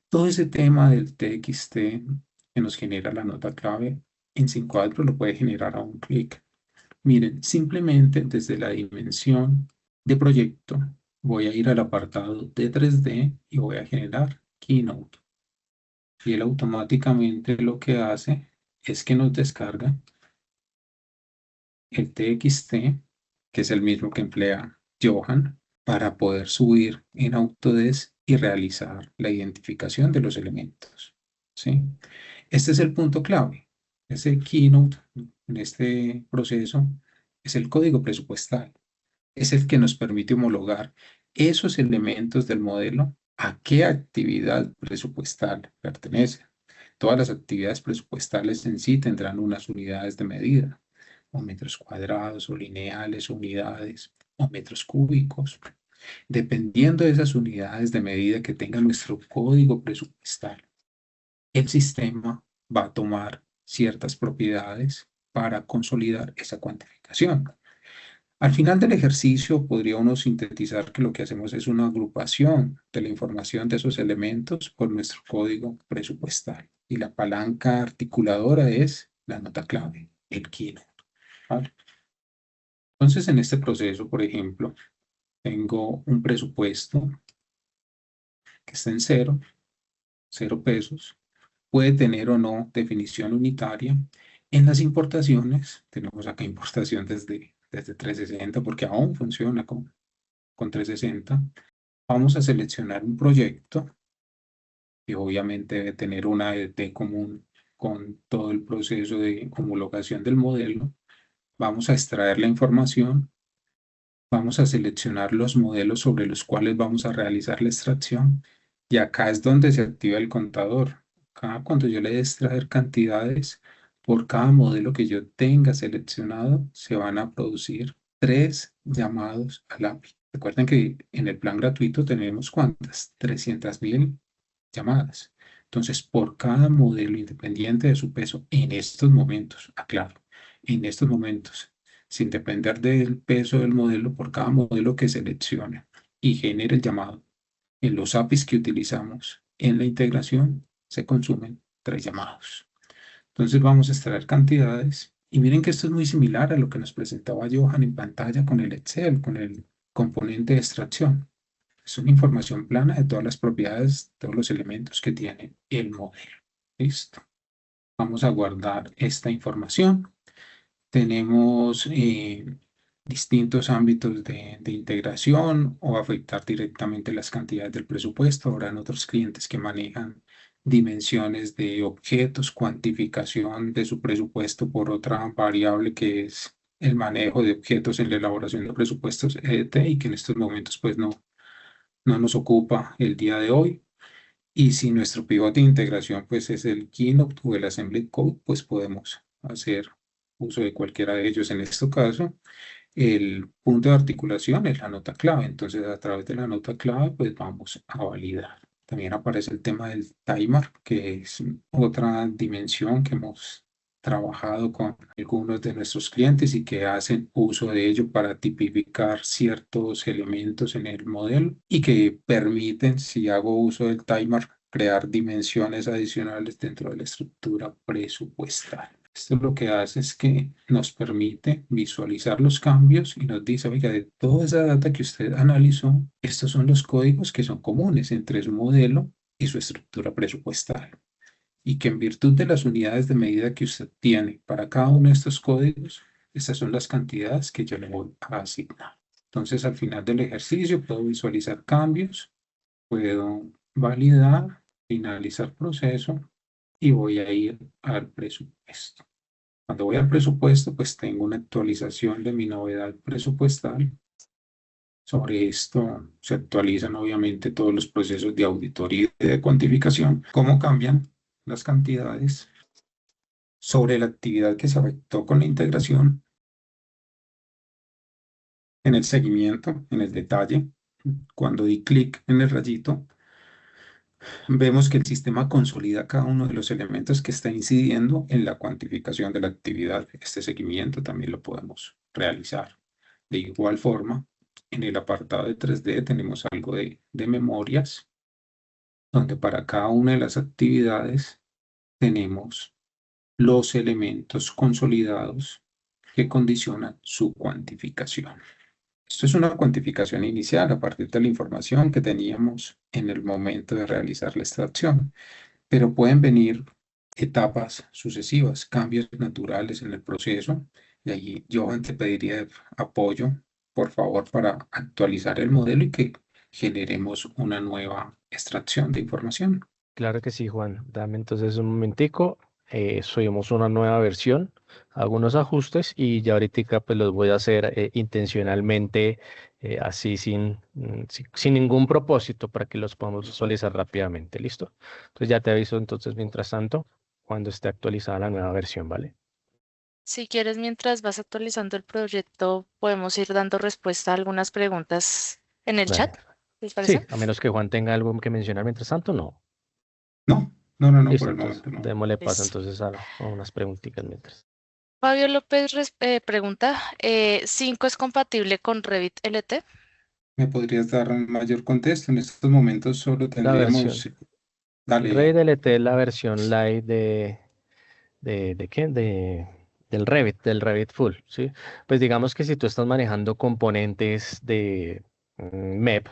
Todo ese tema del TXT que nos genera la nota clave en 5Adpro lo puede generar a un clic. Miren, simplemente desde la dimensión de proyecto voy a ir al apartado de 3D y voy a generar Keynote. Y él automáticamente lo que hace es que nos descarga el TXT, que es el mismo que emplea Johan, para poder subir en Autodesk y realizar la identificación de los elementos, ¿sí? Este es el punto clave. Ese Keynote en este proceso es el código presupuestal. es el que nos permite homologar esos elementos del modelo a qué actividad presupuestal pertenece. Todas las actividades presupuestales en sí tendrán unas unidades de medida, o metros cuadrados, o lineales, o unidades, o metros cúbicos. Dependiendo de esas unidades de medida que tenga nuestro código presupuestal, el sistema va a tomar ciertas propiedades para consolidar esa cuantificación. Al final del ejercicio podría uno sintetizar que lo que hacemos es una agrupación de la información de esos elementos por nuestro código presupuestal. Y la palanca articuladora es la nota clave, el keynote, ¿vale? Entonces, en este proceso, por ejemplo, tengo un presupuesto que está en 0 pesos. Puede tener o no definición unitaria. En las importaciones, tenemos acá importación desde 360 porque aún funciona con 360. Vamos a seleccionar un proyecto que obviamente debe tener una EDT común con todo el proceso de homologación del modelo. Vamos a extraer la información. Vamos a seleccionar los modelos sobre los cuales vamos a realizar la extracción. Y acá es donde se activa el contador. Acá cuando yo le dé extraer cantidades, por cada modelo que yo tenga seleccionado, se van a producir 3 llamados al API. Recuerden que en el plan gratuito tenemos ¿cuántas? 300.000 llamadas. Entonces, por cada modelo independiente de su peso, en estos momentos, aclaro, en estos momentos, sin depender del peso del modelo, por cada modelo que seleccione y genere el llamado, en los APIs que utilizamos en la integración, se consumen 3 llamados. Entonces vamos a extraer cantidades y miren que esto es muy similar a lo que nos presentaba Johan en pantalla con el Excel, con el componente de extracción. Es una información plana de todas las propiedades, todos los elementos que tiene el modelo. Listo. Vamos a guardar esta información. Tenemos distintos ámbitos de integración o afectar directamente las cantidades del presupuesto. Habrán otros clientes que manejan dimensiones de objetos, cuantificación de su presupuesto por otra variable que es el manejo de objetos en la elaboración de presupuestos EDT y que en estos momentos pues no nos ocupa el día de hoy. Y si nuestro pivote de integración pues es el Keynote o el Assembly Code, pues podemos hacer uso de cualquiera de ellos. En este caso, el punto de articulación es la nota clave. Entonces, a través de la nota clave, pues vamos a validar. También aparece el tema del timer, que es otra dimensión que hemos trabajado con algunos de nuestros clientes y que hacen uso de ello para tipificar ciertos elementos en el modelo y que permiten, si hago uso del timer, crear dimensiones adicionales dentro de la estructura presupuestal. Esto lo que hace es que nos permite visualizar los cambios y nos dice, oiga, de toda esa data que usted analizó, estos son los códigos que son comunes entre su modelo y su estructura presupuestal. Y que en virtud de las unidades de medida que usted tiene para cada uno de estos códigos, estas son las cantidades que yo le voy a asignar. Entonces, al final del ejercicio, puedo visualizar cambios, puedo validar, finalizar proceso y voy a ir al presupuesto. Cuando voy al presupuesto, pues tengo una actualización de mi novedad presupuestal. Sobre esto se actualizan obviamente todos los procesos de auditoría y de cuantificación, cómo cambian las cantidades sobre la actividad que se afectó con la integración, en el seguimiento, en el detalle. Cuando di clic en el rayito, vemos que el sistema consolida cada uno de los elementos que está incidiendo en la cuantificación de la actividad. Este seguimiento también lo podemos realizar. De igual forma, en el apartado de 3D tenemos algo de memorias, donde para cada una de las actividades tenemos los elementos consolidados que condicionan su cuantificación. Esto es una cuantificación inicial a partir de la información que teníamos en el momento de realizar la extracción, pero pueden venir etapas sucesivas, cambios naturales en el proceso, y allí Johan te pediría apoyo, por favor, para actualizar el modelo y que generemos una nueva extracción de información. Claro que sí, Juan. Dame entonces un momentico. subimos una nueva versión, algunos ajustes y ya ahorita pues los voy a hacer intencionalmente así sin ningún propósito para que los podamos visualizar rápidamente. ¿Listo? Entonces ya te aviso entonces mientras tanto cuando esté actualizada la nueva versión, ¿vale? Si quieres, mientras vas actualizando el proyecto, podemos ir dando respuesta a algunas preguntas en el chat. Dale. ¿Les Sí, parece? a menos que Juan tenga algo que mencionar mientras tanto, no. No, por Listo, el entonces momento no. démosle paso Listo. entonces a unas preguntitas mientras. Fabio López pregunta, ¿5 es compatible con Revit LT? ¿Me podrías dar un mayor contexto? En estos momentos solo La versión. tendríamos, El dale, Revit LT es la versión light ¿de qué? Del Revit Full, ¿sí? Pues digamos que si tú estás manejando componentes de MEP,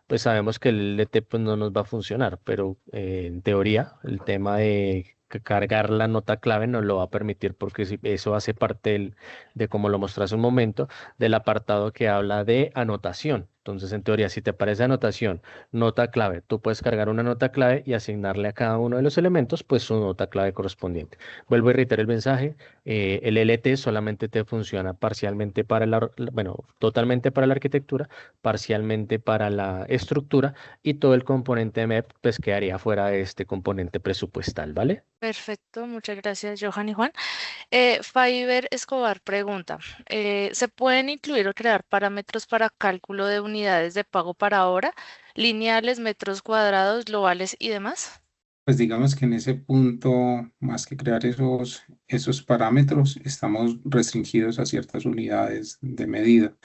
pues sabemos que el LT pues no nos va a funcionar, pero en teoría el tema de cargar la nota clave nos lo va a permitir porque eso hace parte de como lo mostré hace un momento, del apartado que habla de anotación. Entonces, en teoría, si te aparece anotación, nota clave, tú puedes cargar una nota clave y asignarle a cada uno de los elementos, pues su nota clave correspondiente. Vuelvo a reiterar el mensaje, el LT solamente te funciona parcialmente para bueno, totalmente para la arquitectura, parcialmente para la estructura y todo el componente MEP pues quedaría fuera de este componente presupuestal, ¿vale? Perfecto, muchas gracias, Johan y Juan. Fiverr Escobar pregunta, ¿se pueden incluir o crear parámetros para cálculo de unidades de pago para hora, lineales, metros cuadrados, globales y demás? pues digamos que en ese punto, más que crear esos parámetros, estamos restringidos a ciertas unidades de medida.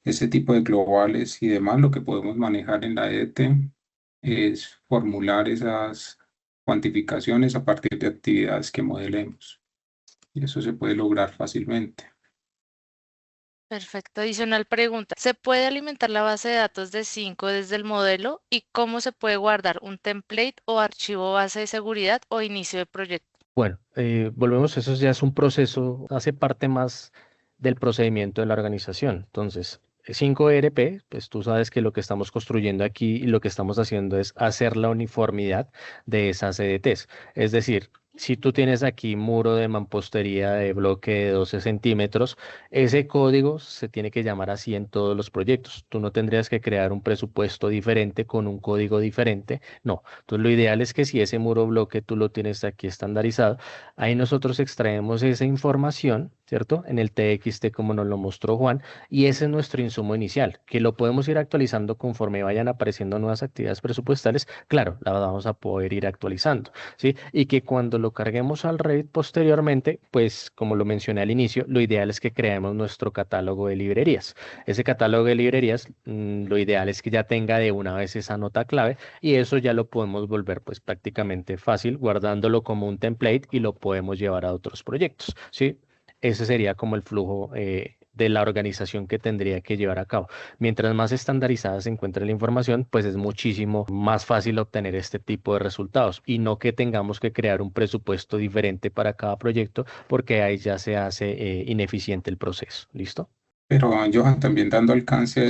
Ese tipo de globales y demás, lo que podemos manejar en la EDT es formular esas cuantificaciones a partir de actividades que modelemos. Y eso se puede lograr fácilmente. Perfecto. Adicional pregunta, ¿se puede alimentar la base de datos de 5 desde el modelo y cómo se puede guardar un template o archivo base de seguridad o inicio de proyecto? Bueno, volvemos, eso ya es un proceso, hace parte más del procedimiento de la organización. Entonces, 5ERP, pues tú sabes que lo que estamos construyendo aquí y lo que estamos haciendo es hacer la uniformidad de esas EDTs. Es decir, si tú tienes aquí muro de mampostería de bloque de 12 centímetros, ese código se tiene que llamar así en todos los proyectos. Tú no tendrías que crear un presupuesto diferente con un código diferente. No. Entonces, lo ideal es que si ese muro bloque tú lo tienes aquí estandarizado, ahí nosotros extraemos esa información, ¿cierto? En el TXT como nos lo mostró Juan, y ese es nuestro insumo inicial, que lo podemos ir actualizando conforme vayan apareciendo nuevas actividades presupuestales. Claro, la vamos a poder ir actualizando, ¿sí? Y que cuando lo carguemos al Revit posteriormente, pues como lo mencioné al inicio, lo ideal es que creemos nuestro catálogo de librerías. Ese catálogo de librerías, lo ideal es que ya tenga de una vez esa nota clave y eso ya lo podemos volver pues prácticamente fácil guardándolo como un template y lo podemos llevar a otros proyectos, ¿sí? Ese sería como el flujo de la organización que tendría que llevar a cabo. Mientras más estandarizada se encuentre la información, pues es muchísimo más fácil obtener este tipo de resultados y no que tengamos que crear un presupuesto diferente para cada proyecto porque ahí ya se hace ineficiente el proceso. ¿Listo? Pero, Johan, también dando alcance a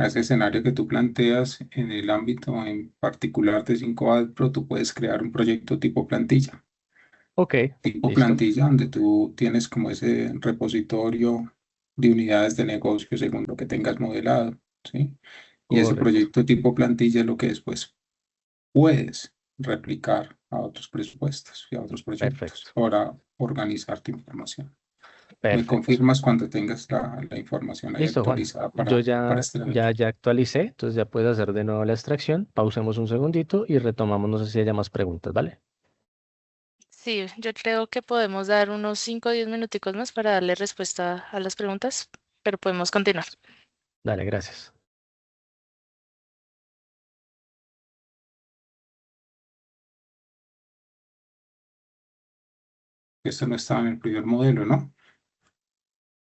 ese escenario que tú planteas en el ámbito en particular de 5 Pro, tú puedes crear un proyecto tipo plantilla. Ok, Tipo listo. plantilla donde tú tienes como ese repositorio de unidades de negocio según lo que tengas modelado, ¿sí? Y ese Correcto. proyecto tipo plantilla es lo que después puedes replicar a otros presupuestos y a otros proyectos Perfecto. para organizar tu información. Me Perfecto. confirmas cuando tengas la información ahí Listo, Juan. actualizada Yo para ya, este ya, evento. ya actualicé, entonces ya puedes hacer de nuevo la extracción. Pausemos un segundito y retomamos. No sé si haya más preguntas, ¿vale? Sí, yo creo que podemos dar unos 5 o 10 minuticos más para darle respuesta a las preguntas, pero podemos continuar. Dale, gracias. Esto no estaba en el primer modelo, ¿no?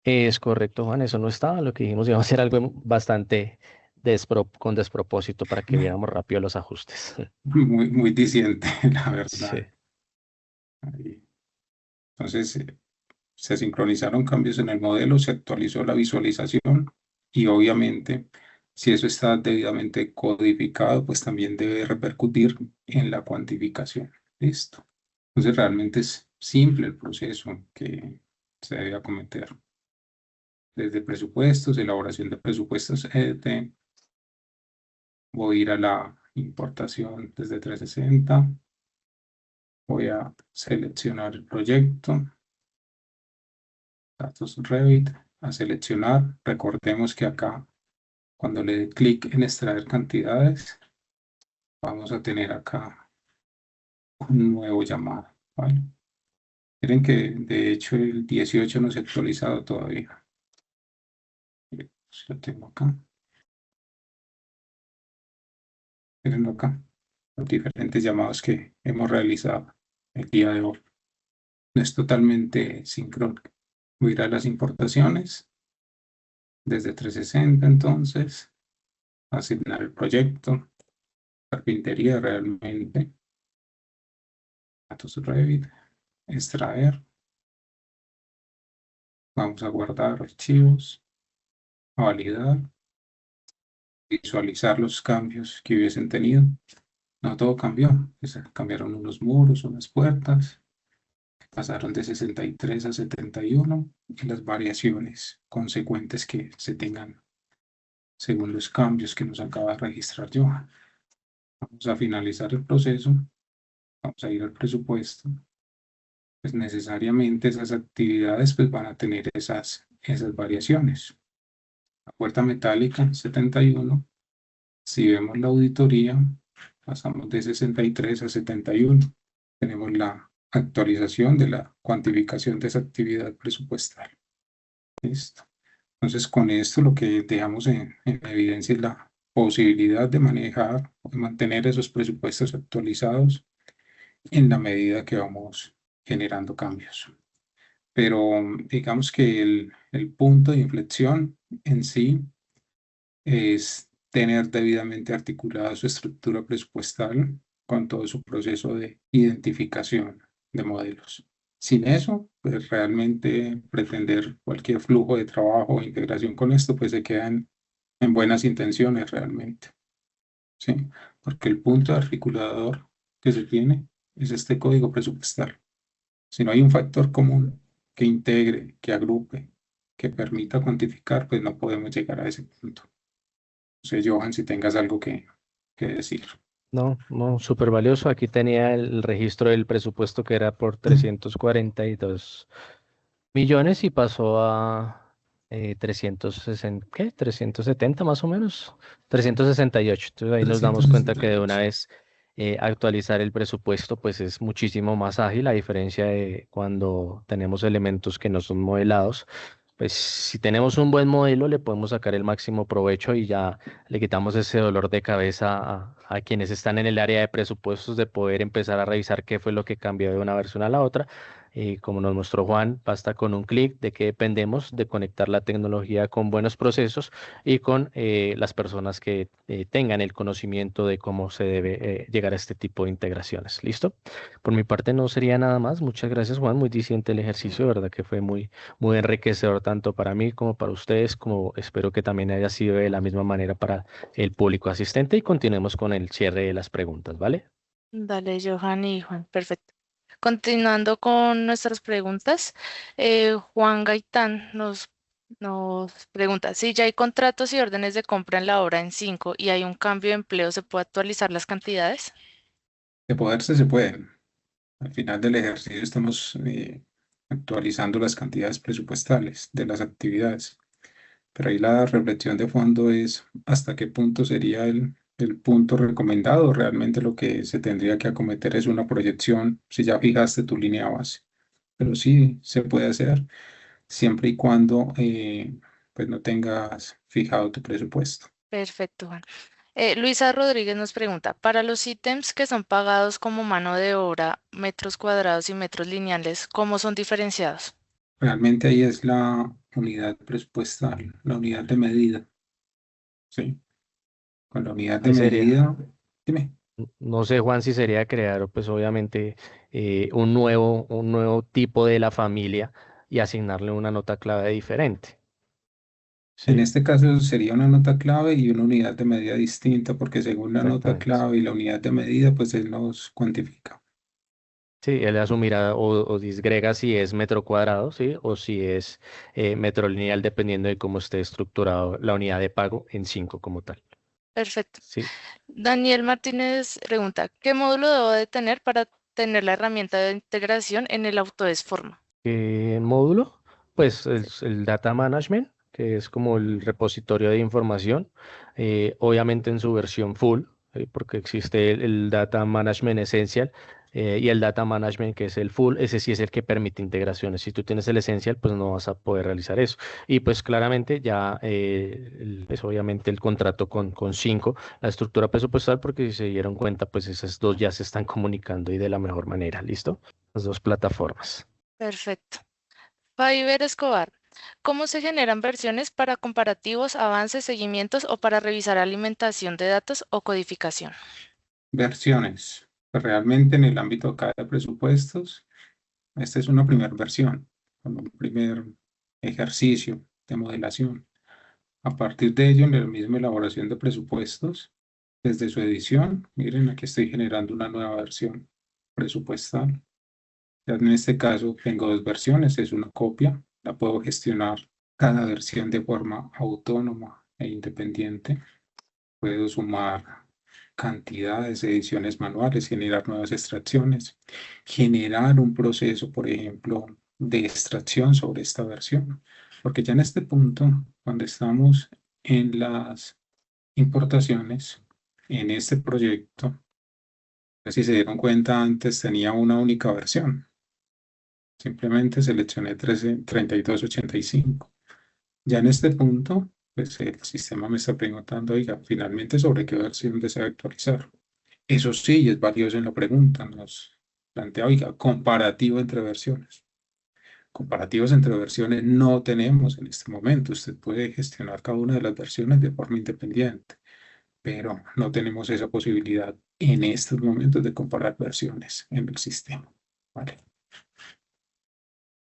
Es correcto, Juan, eso no estaba. Lo que dijimos iba a ser algo bastante con despropósito para que viéramos rápido los ajustes. Muy diciente, la Sí, verdad. Ahí. Entonces, se sincronizaron cambios en el modelo, se actualizó la visualización y obviamente, si eso está debidamente codificado, pues también debe repercutir en la cuantificación. Listo. Entonces realmente es simple el proceso que se debe acometer. Desde presupuestos, elaboración de presupuestos EDT, voy a ir a la importación desde 360, voy a seleccionar el proyecto, datos Revit, a seleccionar. Recordemos que acá, cuando le dé clic en extraer cantidades, vamos a tener acá un nuevo llamado, ¿vale? Miren que de hecho el 18 no se ha actualizado todavía. Lo tengo acá. Mirenlo acá. Los diferentes llamados que hemos realizado el día de hoy. No es totalmente sincrónico. Voy a ir a las importaciones. Desde 360 entonces. Asignar el proyecto. Carpintería realmente. Datos Revit. Extraer. Vamos a guardar archivos. A validar. Visualizar los cambios que hubiesen tenido. No todo cambió. Cambiaron unos muros, unas puertas. Pasaron de 63 a 71 y las variaciones consecuentes que se tengan según los cambios que nos acaba de registrar Johan. Vamos a finalizar el proceso. Vamos a ir al presupuesto. Pues necesariamente esas actividades pues van a tener esas variaciones. La puerta metálica 71. Si vemos la auditoría, pasamos de 63 a 71. Tenemos la actualización de la cuantificación de esa actividad presupuestal. Listo. Entonces, con esto lo que dejamos en evidencia es la posibilidad de manejar o de mantener esos presupuestos actualizados en la medida que vamos generando cambios. Pero digamos que el punto de inflexión en sí es tener debidamente articulada su estructura presupuestal con todo su proceso de identificación de modelos. Sin eso, pues realmente pretender cualquier flujo de trabajo o integración con esto, pues se quedan en buenas intenciones realmente, ¿sí? Porque el punto articulador que se tiene es este código presupuestal. Si no hay un factor común que integre, que agrupe, que permita cuantificar, pues no podemos llegar a ese punto. No sé, Johan, si tengas algo que decir. No, no, súper valioso. Aquí tenía el registro del presupuesto que era por 342 millones y pasó a 360, ¿qué? 370 más o menos, 368. Entonces ahí nos damos cuenta que de una 368. vez actualizar el presupuesto pues es muchísimo más ágil a diferencia de cuando tenemos elementos que no son modelados. Pues si tenemos un buen modelo le podemos sacar el máximo provecho y ya le quitamos ese dolor de cabeza a quienes están en el área de presupuestos de poder empezar a revisar qué fue lo que cambió de una versión a la otra. Como nos mostró Juan, basta con un clic de que dependemos de conectar la tecnología con buenos procesos y con las personas que tengan el conocimiento de cómo se debe llegar a este tipo de integraciones. ¿Listo? Por mi parte no sería nada más. Muchas gracias, Juan. Muy diciente el ejercicio, de verdad que fue muy, muy enriquecedor tanto para mí como para ustedes, como espero que también haya sido de la misma manera para el público asistente y continuemos con el cierre de las preguntas, ¿vale? Dale, Johan y Juan, perfecto. Continuando con nuestras preguntas, Juan Gaitán nos pregunta, si ya hay contratos y órdenes de compra en la obra en 5 y hay un cambio de empleo, ¿se puede actualizar las cantidades? De poderse se puede. Al final del ejercicio estamos actualizando las cantidades presupuestales de las actividades. Pero ahí la reflexión de fondo es hasta qué punto sería el punto recomendado. Realmente lo que se tendría que acometer es una proyección si ya fijaste tu línea base. Pero sí se puede hacer siempre y cuando pues no tengas fijado tu presupuesto. Perfecto, Juan. Luisa Rodríguez nos pregunta, para los ítems que son pagados como mano de obra, metros cuadrados y metros lineales, ¿cómo son diferenciados? Realmente ahí es la unidad presupuestal, la unidad de medida. ¿Sí? Con la unidad de Ahí sería. medida, dime. No sé, Juan, si sería crear, pues obviamente, un nuevo tipo de la familia y asignarle una nota clave diferente. En Sí, este caso sería una nota clave y una unidad de medida distinta, porque según la nota exactamente. clave y la unidad de medida, pues él nos cuantifica. Sí, él asumirá o disgrega si es metro cuadrado, ¿sí? O si es metro lineal, dependiendo de cómo esté estructurado la unidad de pago en 5 como tal. Perfecto. ¿Sí? Daniel Martínez pregunta, ¿qué módulo debo de tener para tener la herramienta de integración en el Autodesk Forma? Módulo, pues Sí. el Data Management, que es como el repositorio de información, obviamente en su versión full, porque existe el Data Management Essential y el Data Management que es el full, ese sí es el que permite integraciones. Si tú tienes el Essential, pues no vas a poder realizar eso. Y pues claramente ya es obviamente el contrato con 5, la estructura presupuestal, porque si se dieron cuenta, pues esas dos ya se están comunicando y de la mejor manera, ¿listo? Las dos plataformas. Perfecto. Faiber Escobar, ¿cómo se generan versiones para comparativos, avances, seguimientos o para revisar alimentación de datos o codificación? Versiones. Realmente en el ámbito acá de presupuestos, esta es una primera versión, como un primer ejercicio de modelación. A partir de ello, en la misma elaboración de presupuestos, desde su edición, miren, aquí estoy generando una nueva versión presupuestal. Ya en este caso tengo dos versiones, es una copia, la puedo gestionar cada versión de forma autónoma e independiente. Puedo sumar cantidades, ediciones manuales, generar nuevas extracciones, generar un proceso, por ejemplo, de extracción sobre esta versión. Porque ya en este punto, cuando estamos en las importaciones, en este proyecto, si se dieron cuenta, antes tenía una única versión. Simplemente seleccioné 3285. Ya en este punto, pues el sistema me está preguntando, oiga, finalmente sobre qué versión desea actualizar. Eso sí, es valioso en la pregunta, nos plantea, oiga, comparativo entre versiones. Comparativos entre versiones no tenemos en este momento. Usted puede gestionar cada una de las versiones de forma independiente, pero no tenemos esa posibilidad en estos momentos de comparar versiones en el sistema. ¿Vale?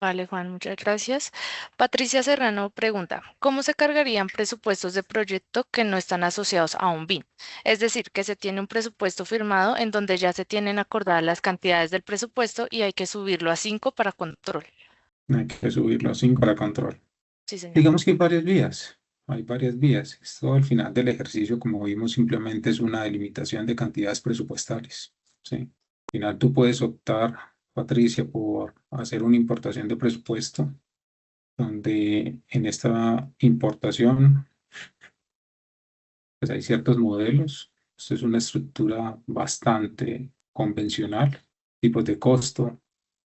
Vale, Juan, muchas gracias. Patricia Serrano pregunta, ¿cómo se cargarían presupuestos de proyecto que no están asociados a un BIM? Es decir, que se tiene un presupuesto firmado en donde ya se tienen acordadas las cantidades del presupuesto y hay que subirlo a 5 para control. Hay que subirlo a 5 para control. Sí, señor. Digamos que hay varias vías. Hay varias vías. Esto al final del ejercicio, como vimos, simplemente es una delimitación de cantidades presupuestales. ¿Sí? Al final tú puedes optar, Patricia, por hacer una importación de presupuesto, donde en esta importación pues hay ciertos modelos. Esto es una estructura bastante convencional, tipos de costo,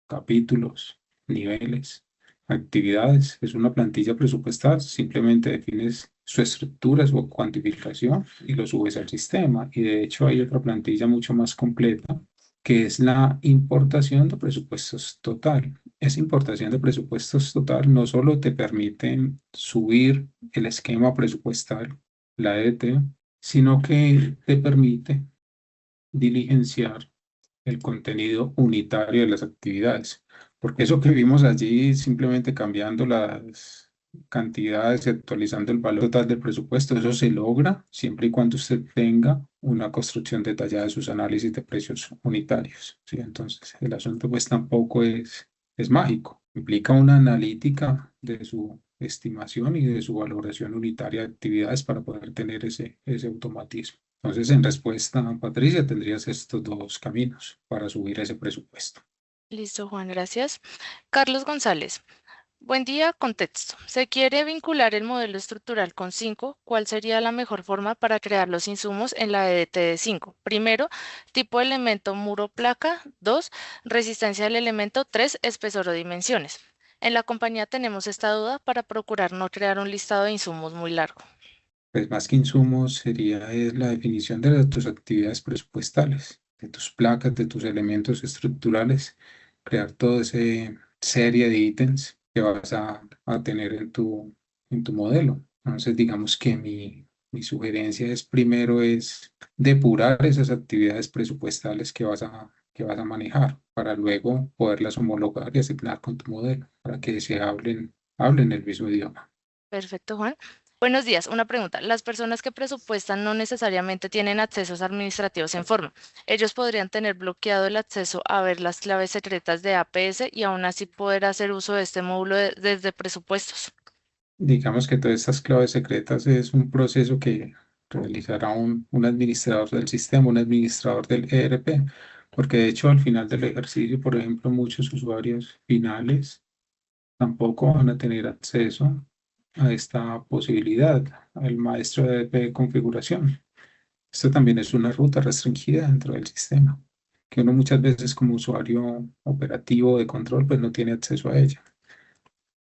capítulos, niveles, actividades. Es una plantilla presupuestal, simplemente defines su estructura, su cuantificación y lo subes al sistema. Y de hecho hay otra plantilla mucho más completa que es la importación de presupuestos total. Esa importación de presupuestos total no solo te permite subir el esquema presupuestal, la EDT, sino que te permite diligenciar el contenido unitario de las actividades. Porque eso que vimos allí, simplemente cambiando las cantidades y actualizando el valor total del presupuesto, eso se logra siempre y cuando usted tenga una construcción detallada de sus análisis de precios unitarios. ¿Sí? Entonces, el asunto pues tampoco es mágico. Implica una analítica de su estimación y de su valoración unitaria de actividades para poder tener ese automatismo. Entonces, en respuesta, Patricia, tendrías estos dos caminos para subir ese presupuesto. Listo, Juan, gracias. Carlos González. Buen día, contexto. Se quiere vincular el modelo estructural con 5. ¿Cuál sería la mejor forma para crear los insumos en la EDT de 5? Primero, tipo de elemento muro placa. 2, resistencia del elemento. 3, espesor o dimensiones. En la compañía tenemos esta duda para procurar no crear un listado de insumos muy largo. Pues más que insumos sería la definición de tus actividades presupuestales, de tus placas, de tus elementos estructurales, crear toda esa serie de ítems que vas a tener en tu modelo. Entonces, digamos que mi sugerencia es primero es depurar esas actividades presupuestales que vas a manejar para luego poderlas homologar y asignar con tu modelo para que se hablen el mismo idioma. Perfecto, Juan. Buenos días, una pregunta. Las personas que presupuestan no necesariamente tienen accesos administrativos en forma. Ellos podrían tener bloqueado el acceso a ver las claves secretas de APS y aún así poder hacer uso de este módulo desde presupuestos. Digamos que todas estas claves secretas es un proceso que realizará un administrador del sistema, un administrador del ERP, porque de hecho al final del ejercicio, por ejemplo, muchos usuarios finales tampoco van a tener acceso a esta posibilidad, al maestro de ERP de configuración. Esto también es una ruta restringida dentro del sistema, que uno muchas veces como usuario operativo de control pues no tiene acceso a ella.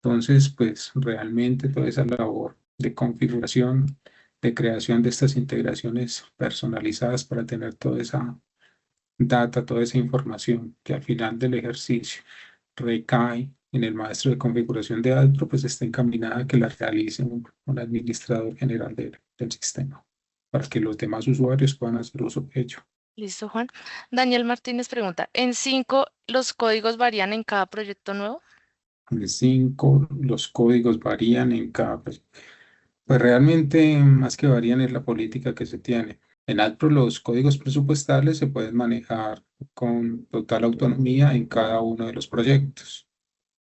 Entonces, pues realmente toda esa labor de configuración, de creación de estas integraciones personalizadas para tener toda esa data, toda esa información que al final del ejercicio recae en el maestro de configuración de Adpro, pues está encaminada a que la realice un administrador general del sistema, para que los demás usuarios puedan hacer uso de ello. Listo, Juan. Daniel Martínez pregunta, ¿en 5 los códigos varían en cada proyecto nuevo? En el 5, los códigos varían en cada proyecto. Pues realmente más que varían es la política que se tiene. En Adpro los códigos presupuestales se pueden manejar con total autonomía en cada uno de los proyectos,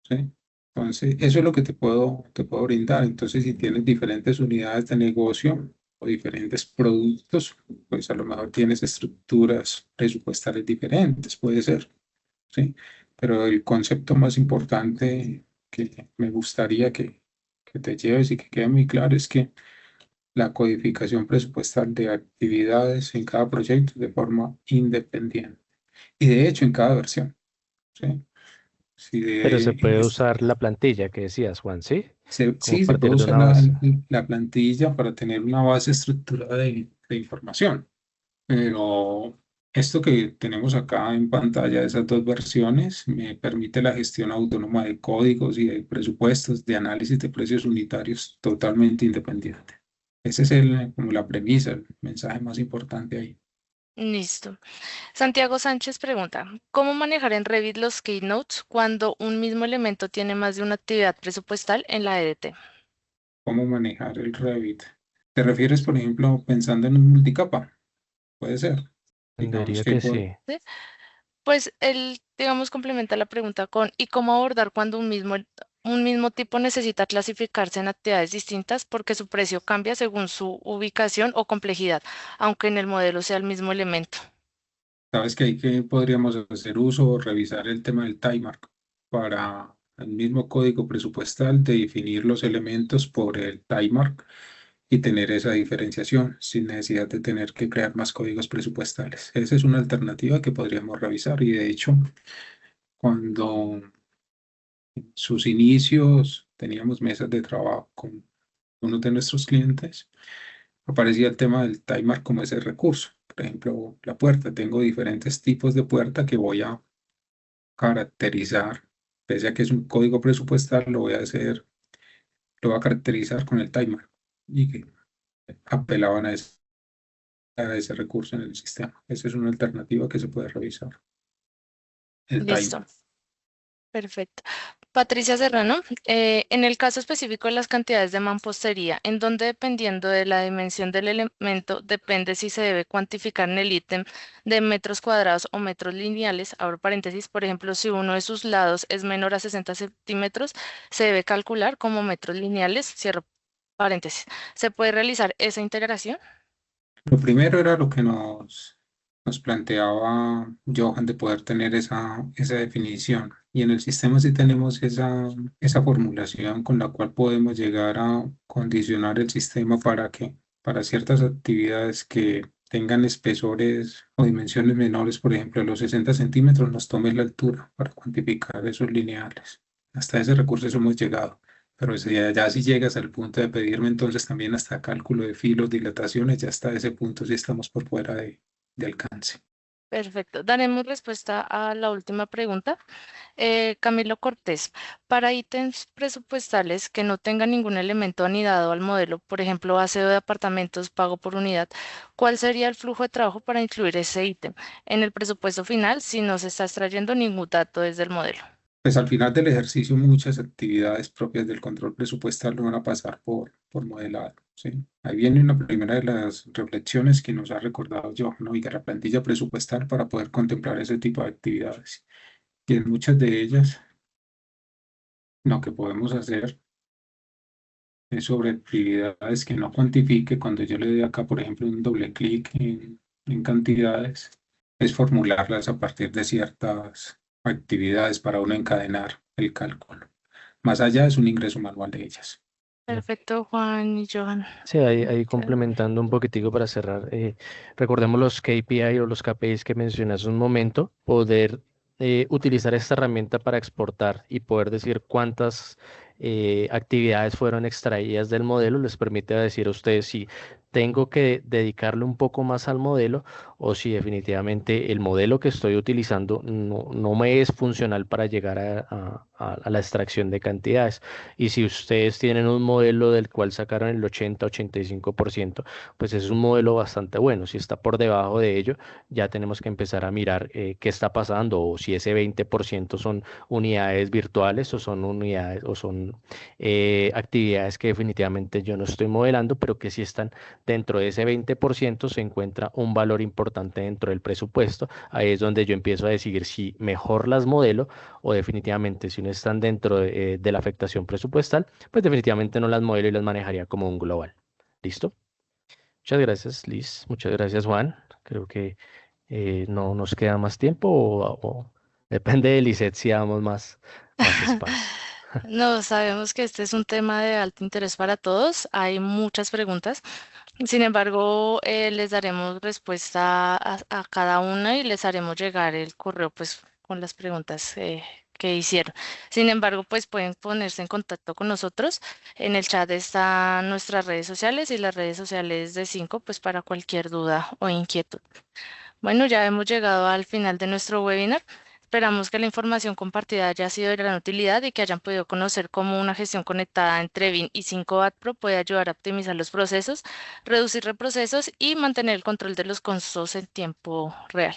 ¿sí? Entonces, eso es lo que te puedo brindar. Entonces, si tienes diferentes unidades de negocio o diferentes productos, pues a lo mejor tienes estructuras presupuestales diferentes, puede ser, ¿sí? Pero el concepto más importante que me gustaría que te lleves y que quede muy claro es que la codificación presupuestal de actividades en cada proyecto de forma independiente. Y de hecho, en cada versión, ¿sí? Si Pero se en puede usar la plantilla que decías, Juan, ¿sí? Como a sí, se puede partir de usar una base. la plantilla para tener una base estructurada de información, pero esto que tenemos acá en pantalla, esas dos versiones, me permite la gestión autónoma de códigos y de presupuestos, de análisis de precios unitarios totalmente independiente. Ese es como la premisa, el mensaje más importante ahí. Listo. Santiago Sánchez pregunta, ¿cómo manejar en Revit los keynotes cuando un mismo elemento tiene más de una actividad presupuestal en la EDT? ¿Cómo manejar el Revit? ¿Te refieres, por ejemplo, pensando en un multicapa? Puede ser. Digamos Entendería que que por, sí. ¿Sí? Pues él, digamos, complementa la pregunta con ¿y cómo abordar cuando un mismo tipo necesita clasificarse en actividades distintas porque su precio cambia según su ubicación o complejidad, aunque en el modelo sea el mismo elemento? sabes que ahí que podríamos hacer uso o revisar el tema del timemark para el mismo código presupuestal de definir los elementos por el timemark y tener esa diferenciación sin necesidad de tener que crear más códigos presupuestales. Esa es una alternativa que podríamos revisar y de hecho, cuando en sus inicios teníamos mesas de trabajo con uno de nuestros clientes, aparecía el tema del timer como ese recurso. Por ejemplo, la puerta. Tengo diferentes tipos de puerta que voy a caracterizar. Pese a que es un código presupuestal, lo voy a caracterizar con el timer. Y que apelaban a ese recurso en el sistema. Esa es una alternativa que se puede revisar. El timer. Listo. Perfecto. Patricia Serrano, en el caso específico de las cantidades de mampostería, en donde dependiendo de la dimensión del elemento, depende si se debe cuantificar en el ítem de metros cuadrados o metros lineales, abro paréntesis, por ejemplo, si uno de sus lados es menor a 60 centímetros, se debe calcular como metros lineales, cierro paréntesis. ¿Se puede realizar esa integración? Lo primero era lo que nos planteaba Johan de poder tener esa definición. Y en el sistema sí tenemos esa formulación con la cual podemos llegar a condicionar el sistema para que para ciertas actividades que tengan espesores o dimensiones menores, por ejemplo, los 60 centímetros, nos tome la altura para cuantificar esos lineales. Hasta ese recurso hemos llegado. Pero ya si llegas al punto de pedirme entonces también hasta cálculo de filos, dilataciones, ya hasta ese punto sí estamos por fuera de alcance. Perfecto. Daremos respuesta a la última pregunta. Camilo Cortés, para ítems presupuestales que no tengan ningún elemento anidado al modelo, por ejemplo, aseo de apartamentos, pago por unidad, ¿cuál sería el flujo de trabajo para incluir ese ítem en el presupuesto final si no se está extrayendo ningún dato desde el modelo? Pues al final del ejercicio muchas actividades propias del control presupuestal no van a pasar por modelado, ¿sí? Ahí viene una primera de las reflexiones que nos ha recordado Johan, ¿no? Y la plantilla presupuestal para poder contemplar ese tipo de actividades. Y en muchas de ellas, lo que podemos hacer es sobre actividades que no cuantifique. Cuando yo le doy acá, por ejemplo, un doble clic en cantidades, es formularlas a partir de ciertas actividades para uno encadenar el cálculo. Más allá es un ingreso manual de ellas. Perfecto, Juan y Johan. Sí, ahí complementando un poquitico para cerrar, recordemos los KPI o los KPIs que mencioné hace un momento, poder utilizar esta herramienta para exportar y poder decir cuántas actividades fueron extraídas del modelo, les permite decir a ustedes si tengo que dedicarle un poco más al modelo o si definitivamente el modelo que estoy utilizando no me es funcional para llegar a la extracción de cantidades. Y si ustedes tienen un modelo del cual sacaron el 80-85%, pues es un modelo bastante bueno. Si está por debajo de ello, ya tenemos que empezar a mirar qué está pasando o si ese 20% son unidades virtuales o son unidades o son actividades que definitivamente yo no estoy modelando, pero que si están dentro de ese 20% se encuentra un valor importante dentro del presupuesto. Ahí es donde yo empiezo a decidir si mejor las modelo o definitivamente si no están dentro de la afectación presupuestal, pues definitivamente no las modelo y las manejaría como un global. ¿Listo? Muchas gracias, Liz. Muchas gracias, Juan. Creo que no nos queda más tiempo o depende de Lisette si damos más espacio. No, sabemos que este es un tema de alto interés para todos. Hay muchas preguntas. Sin embargo, les daremos respuesta a cada una y les haremos llegar el correo pues con las preguntas que hicieron. Sin embargo, pues pueden ponerse en contacto con nosotros. En el chat están nuestras redes sociales y las redes sociales de Cinco pues para cualquier duda o inquietud. Bueno, ya hemos llegado al final de nuestro webinar. Esperamos que la información compartida haya sido de gran utilidad y que hayan podido conocer cómo una gestión conectada entre BIM y 5 Pro puede ayudar a optimizar los procesos, reducir reprocesos y mantener el control de los costos en tiempo real.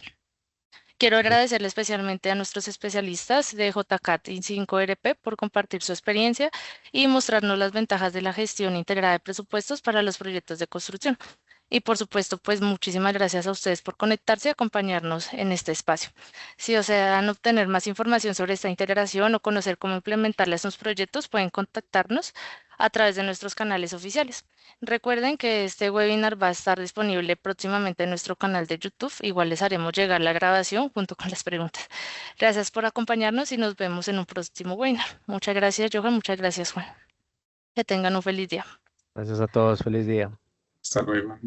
Quiero agradecerle especialmente a nuestros especialistas de JCAT y 5RP por compartir su experiencia y mostrarnos las ventajas de la gestión integrada de presupuestos para los proyectos de construcción. Y por supuesto, pues muchísimas gracias a ustedes por conectarse y acompañarnos en este espacio. Si desean obtener más información sobre esta integración o conocer cómo implementarla en sus proyectos, pueden contactarnos a través de nuestros canales oficiales. Recuerden que este webinar va a estar disponible próximamente en nuestro canal de YouTube. Igual les haremos llegar la grabación junto con las preguntas. Gracias por acompañarnos y nos vemos en un próximo webinar. Muchas gracias, Johan. Muchas gracias, Juan. Que tengan un feliz día. Gracias a todos. Feliz día. Hasta luego.